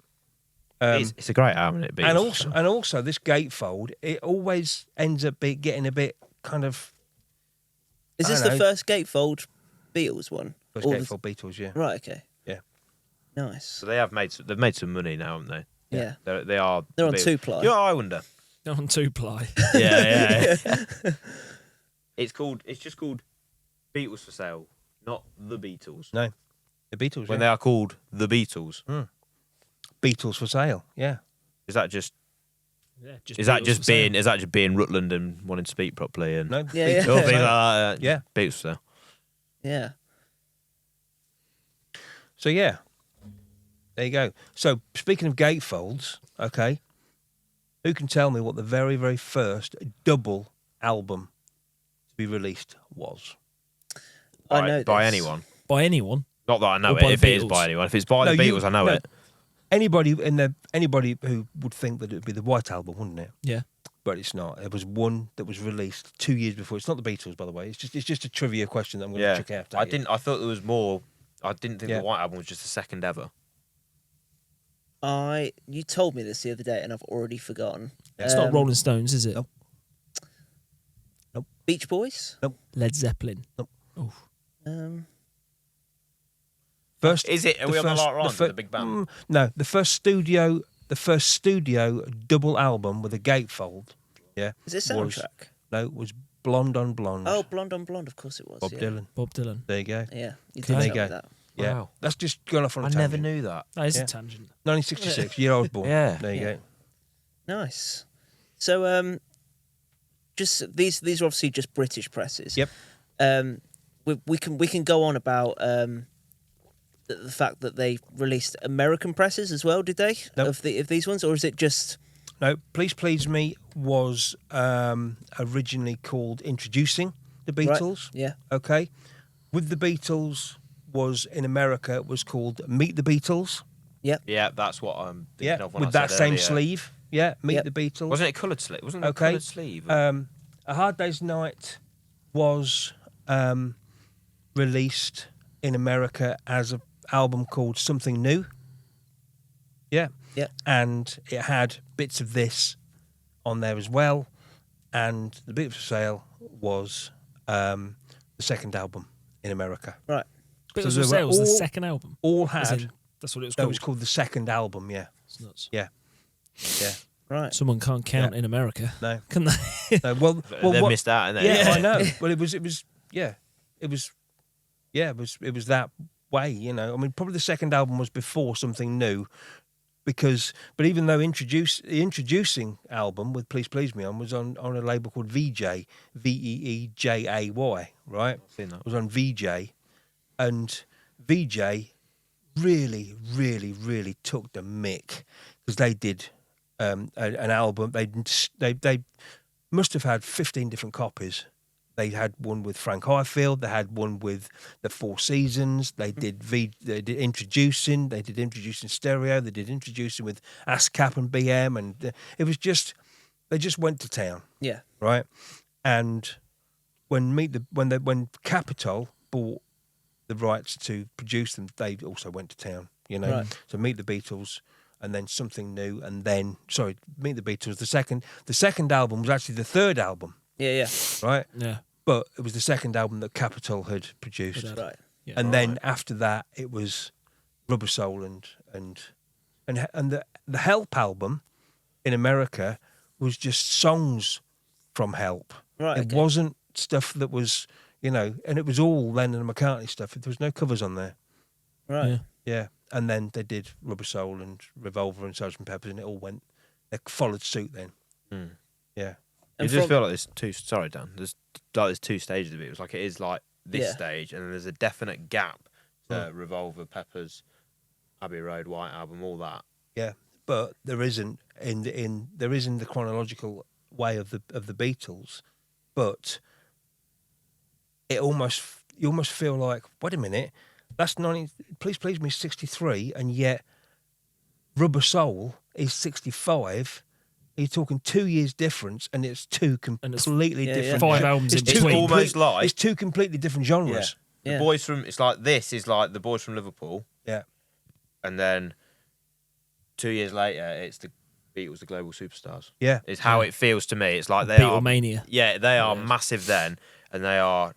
[SPEAKER 4] It's a great album, it Beatles.
[SPEAKER 3] And also this gatefold, it always ends up getting a bit kind of.
[SPEAKER 1] Is this the first gatefold Beatles one?
[SPEAKER 3] First gatefold Beatles, yeah.
[SPEAKER 1] Right. Okay.
[SPEAKER 3] Yeah.
[SPEAKER 1] Nice.
[SPEAKER 4] So they've made some money now, haven't they?
[SPEAKER 1] Yeah.
[SPEAKER 4] They are.
[SPEAKER 1] They're on
[SPEAKER 4] Beatles.
[SPEAKER 1] 2-ply.
[SPEAKER 4] Yeah, I wonder.
[SPEAKER 2] On 2-ply.
[SPEAKER 4] Yeah. It's just called Beatles for Sale, not the Beatles.
[SPEAKER 3] No, the Beatles.
[SPEAKER 4] When they are called the Beatles.
[SPEAKER 3] Beatles for sale, yeah.
[SPEAKER 4] Is that just?
[SPEAKER 2] Yeah,
[SPEAKER 4] Is that just being Rutland and wanting to speak properly and
[SPEAKER 3] No,
[SPEAKER 1] Yeah, yeah.
[SPEAKER 4] Or things like that?
[SPEAKER 3] Yeah.
[SPEAKER 4] Beatles for Sale.
[SPEAKER 1] Yeah.
[SPEAKER 3] So yeah, there you go. So speaking of gatefolds, okay, who can tell me what the very, very first double album to be released was?
[SPEAKER 1] I know
[SPEAKER 4] by
[SPEAKER 1] this.
[SPEAKER 4] anyone.
[SPEAKER 2] By anyone.
[SPEAKER 4] Not that I know
[SPEAKER 2] Or
[SPEAKER 4] it.
[SPEAKER 2] by
[SPEAKER 4] If
[SPEAKER 2] the
[SPEAKER 4] it is
[SPEAKER 2] Beatles.
[SPEAKER 4] by anyone, if it's by
[SPEAKER 3] No,
[SPEAKER 4] the
[SPEAKER 3] you-
[SPEAKER 4] Beatles, I know
[SPEAKER 3] no.
[SPEAKER 4] it.
[SPEAKER 3] Anybody who would think that it would be the White Album, wouldn't it?
[SPEAKER 2] Yeah.
[SPEAKER 3] But it's not. There was one that was released 2 years before. It's not the Beatles, by the way. It's just a trivia question that I'm going to check out.
[SPEAKER 4] I thought there was more. I didn't think
[SPEAKER 3] Yeah.
[SPEAKER 4] the White Album was just the second ever.
[SPEAKER 1] You told me this the other day, and I've already forgotten.
[SPEAKER 2] It's not Rolling Stones, is it?
[SPEAKER 3] Nope.
[SPEAKER 1] Beach Boys.
[SPEAKER 2] Led Zeppelin.
[SPEAKER 3] First,
[SPEAKER 4] Is it? Are we on the right lines with the big band?
[SPEAKER 3] No, the first studio double album with a gatefold. Yeah.
[SPEAKER 1] Is it soundtrack?
[SPEAKER 3] Was Blonde on Blonde.
[SPEAKER 1] Oh, Blonde on Blonde. Of course it was.
[SPEAKER 3] Bob
[SPEAKER 1] yeah.
[SPEAKER 3] Dylan.
[SPEAKER 2] Bob Dylan.
[SPEAKER 3] There you go.
[SPEAKER 1] Yeah. You
[SPEAKER 2] Okay.
[SPEAKER 1] did tell
[SPEAKER 3] There
[SPEAKER 1] me
[SPEAKER 3] you go.
[SPEAKER 1] that.
[SPEAKER 3] Yeah.
[SPEAKER 4] Wow.
[SPEAKER 3] That's just going off on a
[SPEAKER 4] I
[SPEAKER 3] tangent.
[SPEAKER 4] never knew that.
[SPEAKER 2] That is
[SPEAKER 3] Yeah.
[SPEAKER 2] a tangent.
[SPEAKER 3] 1966, year I was born.
[SPEAKER 4] Yeah.
[SPEAKER 3] There you
[SPEAKER 1] Yeah.
[SPEAKER 3] go.
[SPEAKER 1] Nice. So, just these are obviously just British presses.
[SPEAKER 3] Yep.
[SPEAKER 1] We can go on about the fact that they released American presses as well. Did they?
[SPEAKER 3] Nope.
[SPEAKER 1] Of these ones, or is it just?
[SPEAKER 3] No, Please Please Me was originally called Introducing the Beatles.
[SPEAKER 1] Right. Yeah.
[SPEAKER 3] Okay. With the Beatles was in America it was called Meet the Beatles.
[SPEAKER 4] Yeah, that's what I'm thinking
[SPEAKER 3] Yeah.
[SPEAKER 4] of when
[SPEAKER 3] With
[SPEAKER 4] I
[SPEAKER 3] that
[SPEAKER 4] said
[SPEAKER 3] same
[SPEAKER 4] earlier.
[SPEAKER 3] sleeve. Yeah. Meet
[SPEAKER 1] Yep.
[SPEAKER 3] the Beatles.
[SPEAKER 4] Wasn't it coloured sleeve? Wasn't it
[SPEAKER 3] Okay.
[SPEAKER 4] coloured sleeve?
[SPEAKER 3] A Hard Day's Night was released in America as an album called Something New. Yeah.
[SPEAKER 1] Yeah.
[SPEAKER 3] And it had bits of this on there as well. And The Beatles for Sale was the second album in America.
[SPEAKER 1] Right.
[SPEAKER 2] Beatles
[SPEAKER 3] So
[SPEAKER 2] for
[SPEAKER 3] they were
[SPEAKER 2] Sale was the
[SPEAKER 3] all-
[SPEAKER 2] second album.
[SPEAKER 3] All
[SPEAKER 2] As
[SPEAKER 3] had.
[SPEAKER 2] in, that's what it was
[SPEAKER 3] No, it
[SPEAKER 2] called.
[SPEAKER 3] was called the second album, yeah.
[SPEAKER 2] It's nuts.
[SPEAKER 3] Yeah. Yeah.
[SPEAKER 1] Right.
[SPEAKER 2] Someone can't count in America,
[SPEAKER 3] No.
[SPEAKER 2] can they?
[SPEAKER 3] No, well,
[SPEAKER 4] They've
[SPEAKER 3] what-
[SPEAKER 4] missed out, haven't they?
[SPEAKER 3] Yeah, I know. Well, it was that way, you know. I mean, probably the second album was before Something New, but even though the introducing album with Please Please Me on was on a label called VJ, VEEJAY, right?
[SPEAKER 4] Seen that.
[SPEAKER 3] It was on VJ, and VJ really, really, really took the mick because they did an album. They must have had 15 different copies. They had one with Frank Highfield. They had one with the Four Seasons. They did Introducing. They did Introducing stereo. They did Introducing with ASCAP and BM, and it was just they just went to town,
[SPEAKER 1] Yeah.
[SPEAKER 3] right? And when Capitol bought the rights to produce them, they also went to town, you know.
[SPEAKER 1] Right.
[SPEAKER 3] So Meet the Beatles, and then Something New, and then Meet the Beatles. The second album was actually the third album,
[SPEAKER 1] Yeah.
[SPEAKER 3] right?
[SPEAKER 2] Yeah.
[SPEAKER 3] But it was the second album that Capitol had produced,
[SPEAKER 2] Had.
[SPEAKER 1] Yeah. Right.
[SPEAKER 2] Yeah.
[SPEAKER 3] and then after that it was Rubber Soul and the Help album in America was just songs from Help.
[SPEAKER 1] Right.
[SPEAKER 3] It
[SPEAKER 1] okay.
[SPEAKER 3] wasn't stuff that was, you know, and it was all Lennon and McCartney stuff. There was no covers on there.
[SPEAKER 1] Right.
[SPEAKER 2] Yeah.
[SPEAKER 3] Yeah, and then they did Rubber Soul and Revolver and Sgt. Pepper's, and it all went. They followed suit then. Yeah.
[SPEAKER 4] You
[SPEAKER 1] And
[SPEAKER 4] just
[SPEAKER 1] from-
[SPEAKER 4] feel like there's two. Sorry, Dan. There's two stages of it. It was like it is like this
[SPEAKER 1] Yeah.
[SPEAKER 4] stage, and then there's a definite gap. Revolver, Peppers, Abbey Road, White Album, all that.
[SPEAKER 3] Yeah, but there isn't in the chronological way of the Beatles. but you almost feel like, wait a minute, that's 90. Please Please Me is 63, and yet Rubber Soul is 65. You're talking 2 years difference, and it's two completely different.
[SPEAKER 2] 5 albums in
[SPEAKER 3] two
[SPEAKER 2] between.
[SPEAKER 4] Almost like
[SPEAKER 3] it's two completely different genres.
[SPEAKER 4] the boys from. It's like this is like the boys from Liverpool.
[SPEAKER 3] Yeah.
[SPEAKER 4] And then 2 years later, it's the Beatles, the global superstars.
[SPEAKER 3] Yeah.
[SPEAKER 4] It's how it feels to me. It's like they are
[SPEAKER 2] Beatlemania.
[SPEAKER 4] Yeah, they are massive then, and they are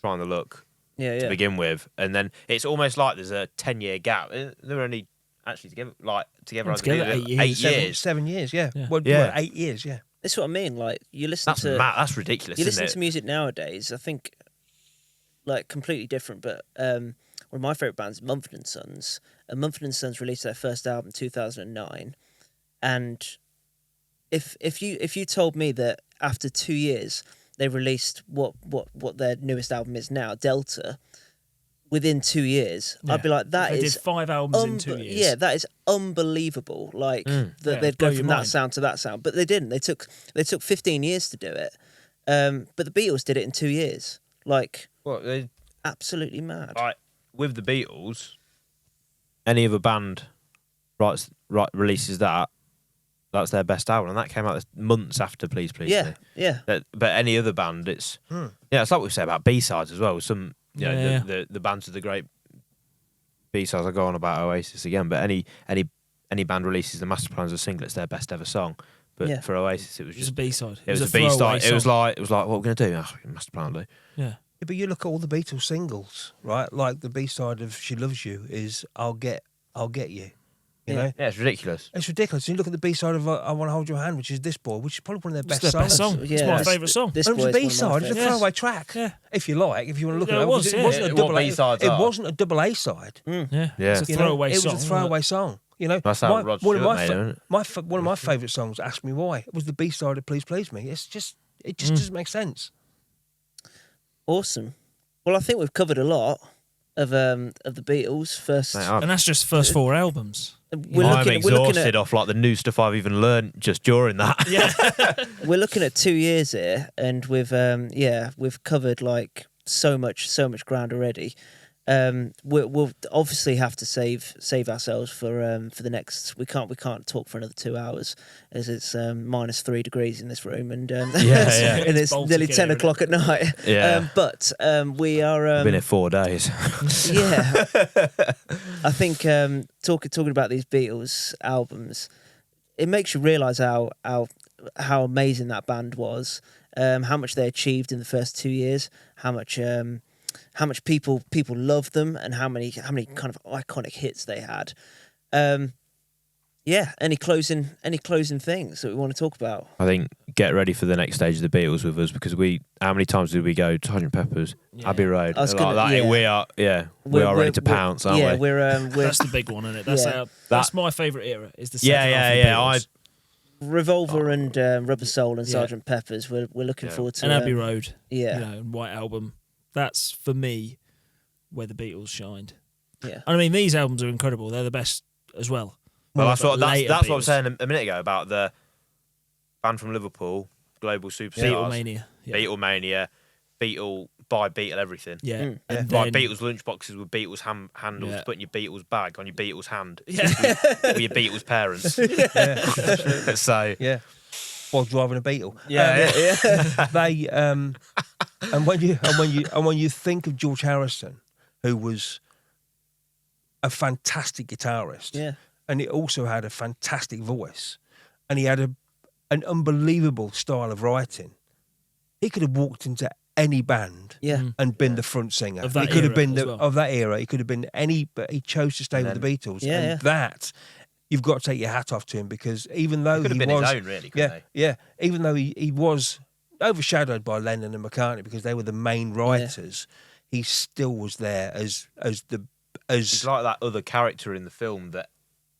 [SPEAKER 4] trying to look to begin with, and then it's almost like there's a 10-year gap. They're only actually together
[SPEAKER 2] 8 years.
[SPEAKER 3] 7 years, yeah.
[SPEAKER 2] Yeah.
[SPEAKER 3] Well,
[SPEAKER 4] Yeah.
[SPEAKER 3] 8 years, yeah.
[SPEAKER 1] That's what I mean. Like you listen
[SPEAKER 4] That's
[SPEAKER 1] to
[SPEAKER 4] that's ridiculous.
[SPEAKER 1] you
[SPEAKER 4] isn't
[SPEAKER 1] listen
[SPEAKER 4] it?
[SPEAKER 1] to music nowadays. I think like completely different. But one of my favorite bands, Mumford & Sons. And Mumford & Sons released their first album in 2009, and if you told me that after 2 years they released what their newest album is now, Delta, within 2 years, I'd be like, that
[SPEAKER 2] they
[SPEAKER 1] is
[SPEAKER 2] did 5 albums in 2 years.
[SPEAKER 1] yeah, that is unbelievable. Like that they'd
[SPEAKER 2] blow
[SPEAKER 1] go
[SPEAKER 2] your
[SPEAKER 1] from that
[SPEAKER 2] mind.
[SPEAKER 1] sound to that sound, but they didn't. They took 15 years to do it. But the Beatles did it in 2 years. Like,
[SPEAKER 4] Well,
[SPEAKER 1] absolutely mad.
[SPEAKER 4] with the Beatles, any other band releases that's their best album, and that came out months after Please Please
[SPEAKER 1] Yeah,
[SPEAKER 4] Me.
[SPEAKER 1] yeah.
[SPEAKER 4] But any other band, it's it's like we say about B-sides as well. Some the bands with the great B-sides. I go on about Oasis again, but any band releases the master plan as a single, it's their best ever song. But for Oasis, it was
[SPEAKER 2] It was
[SPEAKER 4] just
[SPEAKER 2] a B-side.
[SPEAKER 4] It was a
[SPEAKER 2] throwaway
[SPEAKER 4] B-side. It was
[SPEAKER 2] song.
[SPEAKER 4] like what we're gonna do? Master plan, do.
[SPEAKER 2] Yeah.
[SPEAKER 3] Yeah, but you look at all the Beatles singles, right? Like the B-side of She Loves You is I'll Get You. You know?
[SPEAKER 4] Yeah, it's ridiculous.
[SPEAKER 3] It's ridiculous. And you look at the B-side of I Want to Hold Your Hand, which is This Boy, which is probably one of their
[SPEAKER 2] It's
[SPEAKER 3] best
[SPEAKER 2] their best
[SPEAKER 3] songs.
[SPEAKER 2] song.
[SPEAKER 1] Yeah,
[SPEAKER 2] It's my
[SPEAKER 1] this-
[SPEAKER 2] favourite song.
[SPEAKER 1] This
[SPEAKER 3] And it was a
[SPEAKER 1] Boy is one of my
[SPEAKER 3] B-side, it's a
[SPEAKER 1] favourites.
[SPEAKER 3] throwaway track.
[SPEAKER 2] Yeah.
[SPEAKER 3] If you like, if you want to look
[SPEAKER 2] Yeah,
[SPEAKER 3] at
[SPEAKER 2] it
[SPEAKER 3] it.
[SPEAKER 2] was,
[SPEAKER 3] It
[SPEAKER 2] yeah.
[SPEAKER 3] wasn't a
[SPEAKER 4] What
[SPEAKER 3] double A.
[SPEAKER 4] B-sides
[SPEAKER 3] It
[SPEAKER 4] are.
[SPEAKER 3] wasn't a double A side.
[SPEAKER 2] Yeah.
[SPEAKER 4] Yeah.
[SPEAKER 2] It's a
[SPEAKER 3] You know,
[SPEAKER 2] throwaway
[SPEAKER 3] it
[SPEAKER 2] song.
[SPEAKER 3] was a throwaway song. You know,
[SPEAKER 4] That's how Rod
[SPEAKER 3] one of
[SPEAKER 4] Stewart
[SPEAKER 3] my
[SPEAKER 4] made it, isn't it?
[SPEAKER 3] one of my favourite songs, Ask Me Why, was the B-side of Please Please Me. It just doesn't make sense.
[SPEAKER 1] Awesome. Well, I think we've covered a lot of the Beatles. First,
[SPEAKER 4] Mate,
[SPEAKER 2] And that's just first 4 albums.
[SPEAKER 4] I'm
[SPEAKER 1] we're looking
[SPEAKER 4] exhausted
[SPEAKER 1] at
[SPEAKER 4] off like the new stuff I've even learned just during that.
[SPEAKER 2] Yeah.
[SPEAKER 1] we're looking at 2 years here, and we've covered like so much ground already. We'll obviously have to save ourselves for the next. We can't talk for another 2 hours, as it's -3 degrees in this room, and
[SPEAKER 4] yeah.
[SPEAKER 1] and it's
[SPEAKER 2] Baltic
[SPEAKER 1] nearly
[SPEAKER 2] in
[SPEAKER 1] 10
[SPEAKER 2] here,
[SPEAKER 1] o'clock at night.
[SPEAKER 4] Yeah.
[SPEAKER 1] But we are.
[SPEAKER 4] I've been here 4 days.
[SPEAKER 1] Yeah, I think talking about these Beatles albums, it makes you realise how amazing that band was, how much they achieved in the first 2 years, how much people loved them, and how many kind of iconic hits they had. Any closing things that we want to talk about?
[SPEAKER 4] I think get ready for the next stage of the Beatles with us, because how many times did we go to Sgt. Pepper's, Abbey Road?
[SPEAKER 1] I was
[SPEAKER 4] Like
[SPEAKER 1] gonna-
[SPEAKER 4] that,
[SPEAKER 1] yeah.
[SPEAKER 4] we are ready to pounce, aren't
[SPEAKER 1] yeah,
[SPEAKER 4] we?
[SPEAKER 1] we're
[SPEAKER 2] That's the big one, isn't it? That's
[SPEAKER 1] Yeah.
[SPEAKER 2] that's my favourite era. Is the second
[SPEAKER 4] Yeah,
[SPEAKER 2] half
[SPEAKER 4] yeah,
[SPEAKER 2] of the Beatles.
[SPEAKER 1] Revolver and Rubber Soul and
[SPEAKER 2] Yeah.
[SPEAKER 1] Sgt. Pepper's. We're looking forward to
[SPEAKER 2] And Abbey Road.
[SPEAKER 1] Yeah,
[SPEAKER 2] You know, and White Album. That's for me where the Beatles shined.
[SPEAKER 1] yeah.
[SPEAKER 2] And I mean, these albums are incredible. They're the best as well.
[SPEAKER 4] Well, that's
[SPEAKER 2] But
[SPEAKER 4] what
[SPEAKER 2] later
[SPEAKER 4] what I was
[SPEAKER 2] Beatles.
[SPEAKER 4] saying a minute ago about the band from Liverpool, global superstars,
[SPEAKER 2] Beatlemania. Yeah.
[SPEAKER 4] Beatlemania, buy Beatle everything.
[SPEAKER 2] Yeah.
[SPEAKER 1] Mm.
[SPEAKER 2] And
[SPEAKER 4] Buy
[SPEAKER 2] then,
[SPEAKER 4] Beatles lunchboxes with Beatles handles,
[SPEAKER 2] Yeah.
[SPEAKER 4] putting your Beatles bag on your Beatles hand.
[SPEAKER 2] Yeah.
[SPEAKER 4] With your Beatles parents.
[SPEAKER 3] Yeah.
[SPEAKER 4] So
[SPEAKER 3] Yeah. While driving a Beetle.
[SPEAKER 4] yeah,
[SPEAKER 3] They and when you think of George Harrison, who was a fantastic guitarist,
[SPEAKER 1] Yeah.
[SPEAKER 3] and he also had a fantastic voice, and he had an unbelievable style of writing. He could have walked into any band
[SPEAKER 1] Yeah.
[SPEAKER 3] and been the front singer.
[SPEAKER 2] Of that
[SPEAKER 3] he could have
[SPEAKER 2] era
[SPEAKER 3] been
[SPEAKER 2] as well.
[SPEAKER 3] of that era. He could have been any, but he chose to stay with the Beatles.
[SPEAKER 1] Yeah,
[SPEAKER 3] and
[SPEAKER 1] yeah.
[SPEAKER 3] that you've got to take your hat off to him, because even though
[SPEAKER 4] could have
[SPEAKER 3] he
[SPEAKER 4] been
[SPEAKER 3] was
[SPEAKER 4] his own, really, couldn't
[SPEAKER 3] yeah, even though he was overshadowed by Lennon and McCartney because they were the main writers, he still was there as
[SPEAKER 4] It's like that other character in the film that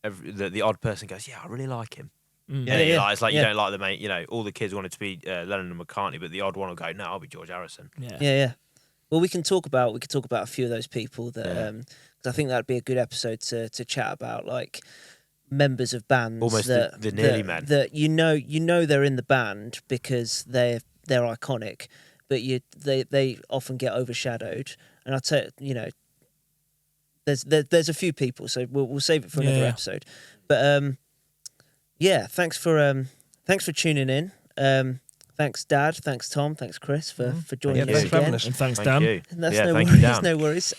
[SPEAKER 4] the odd person goes, yeah, I really like him.
[SPEAKER 2] Mm.
[SPEAKER 1] Yeah,
[SPEAKER 4] And
[SPEAKER 1] yeah,
[SPEAKER 4] like, it's like
[SPEAKER 1] yeah.
[SPEAKER 4] you don't like the main, all the kids wanted to be Lennon and McCartney, but the odd one will go, no, I'll be George Harrison.
[SPEAKER 2] Yeah.
[SPEAKER 1] Yeah. Well, we can talk about a few of those people that because I think that'd be a good episode to chat about, like members of bands
[SPEAKER 4] Almost
[SPEAKER 1] that
[SPEAKER 4] the nearly
[SPEAKER 1] that,
[SPEAKER 4] men.
[SPEAKER 1] that you know they're in the band because they're they're iconic, but they often get overshadowed. And I'll tell you know, there's a few people, so we'll save it for another episode. But yeah, thanks for tuning in. Thanks, Dad. Thanks, Tom. Thanks, Chris, for joining us
[SPEAKER 3] thanks for having
[SPEAKER 1] again.
[SPEAKER 3] us.
[SPEAKER 2] And thanks,
[SPEAKER 4] Thank
[SPEAKER 2] Dan.
[SPEAKER 4] you.
[SPEAKER 1] And that's
[SPEAKER 4] Yeah,
[SPEAKER 1] no
[SPEAKER 4] thank
[SPEAKER 1] worries.
[SPEAKER 4] you, Dan.
[SPEAKER 1] No worries.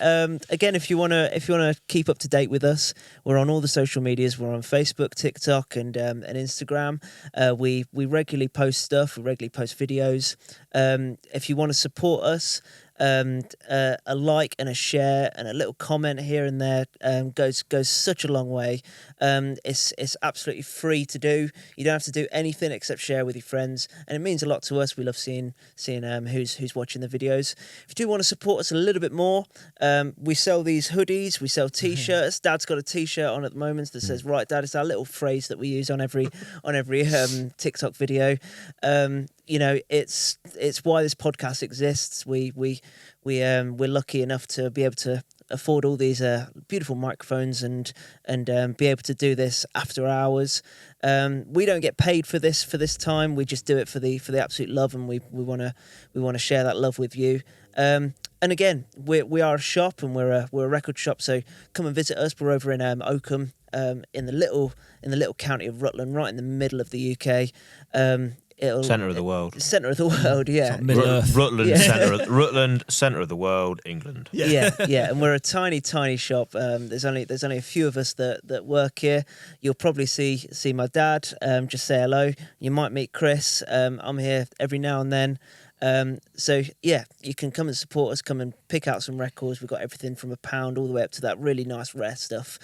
[SPEAKER 1] Again, if you wanna keep up to date with us, we're on all the social medias. We're on Facebook, TikTok, and Instagram. We regularly post stuff. We regularly post videos. If you want to support us, a like and a share and a little comment here and there goes such a long way. It's absolutely free to do. You don't have to do anything except share with your friends, and it means a lot to us. We love seeing who's watching the videos. If you do want to support us a little bit more, we sell these hoodies, we sell t-shirts. Dad's got a t-shirt on at the moment that says "Right, Dad." It's our little phrase that we use on every TikTok video. You know, it's why this podcast exists. We're lucky enough to be able to afford all these beautiful microphones and be able to do this after hours. We don't get paid for this time. We just do it for the absolute love, and we want to share that love with you. And again, we are a shop, and we're a record shop. So come and visit us. We're over in Oakham, in the little county of Rutland, right in the middle of the UK.
[SPEAKER 4] Centre of the world.
[SPEAKER 1] Centre of the world, yeah.
[SPEAKER 2] It's like Middle-earth.
[SPEAKER 4] Rutland,
[SPEAKER 1] Yeah.
[SPEAKER 4] Rutland, centre of the world, England.
[SPEAKER 1] Yeah, and we're a tiny shop. There's only a few of us that work here. You'll probably see my dad. Just say hello. You might meet Chris. I'm here every now and then. So yeah, you can come and support us. Come and pick out some records. We've got everything from £1 all the way up to that really nice rare stuff.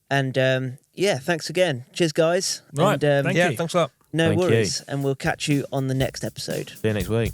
[SPEAKER 1] And yeah, thanks again. Cheers, guys.
[SPEAKER 2] Right,
[SPEAKER 1] And,
[SPEAKER 2] thank you.
[SPEAKER 3] Thanks a lot.
[SPEAKER 1] no
[SPEAKER 4] Thank you.
[SPEAKER 1] worries. And we'll catch you on the next episode.
[SPEAKER 4] See you next week.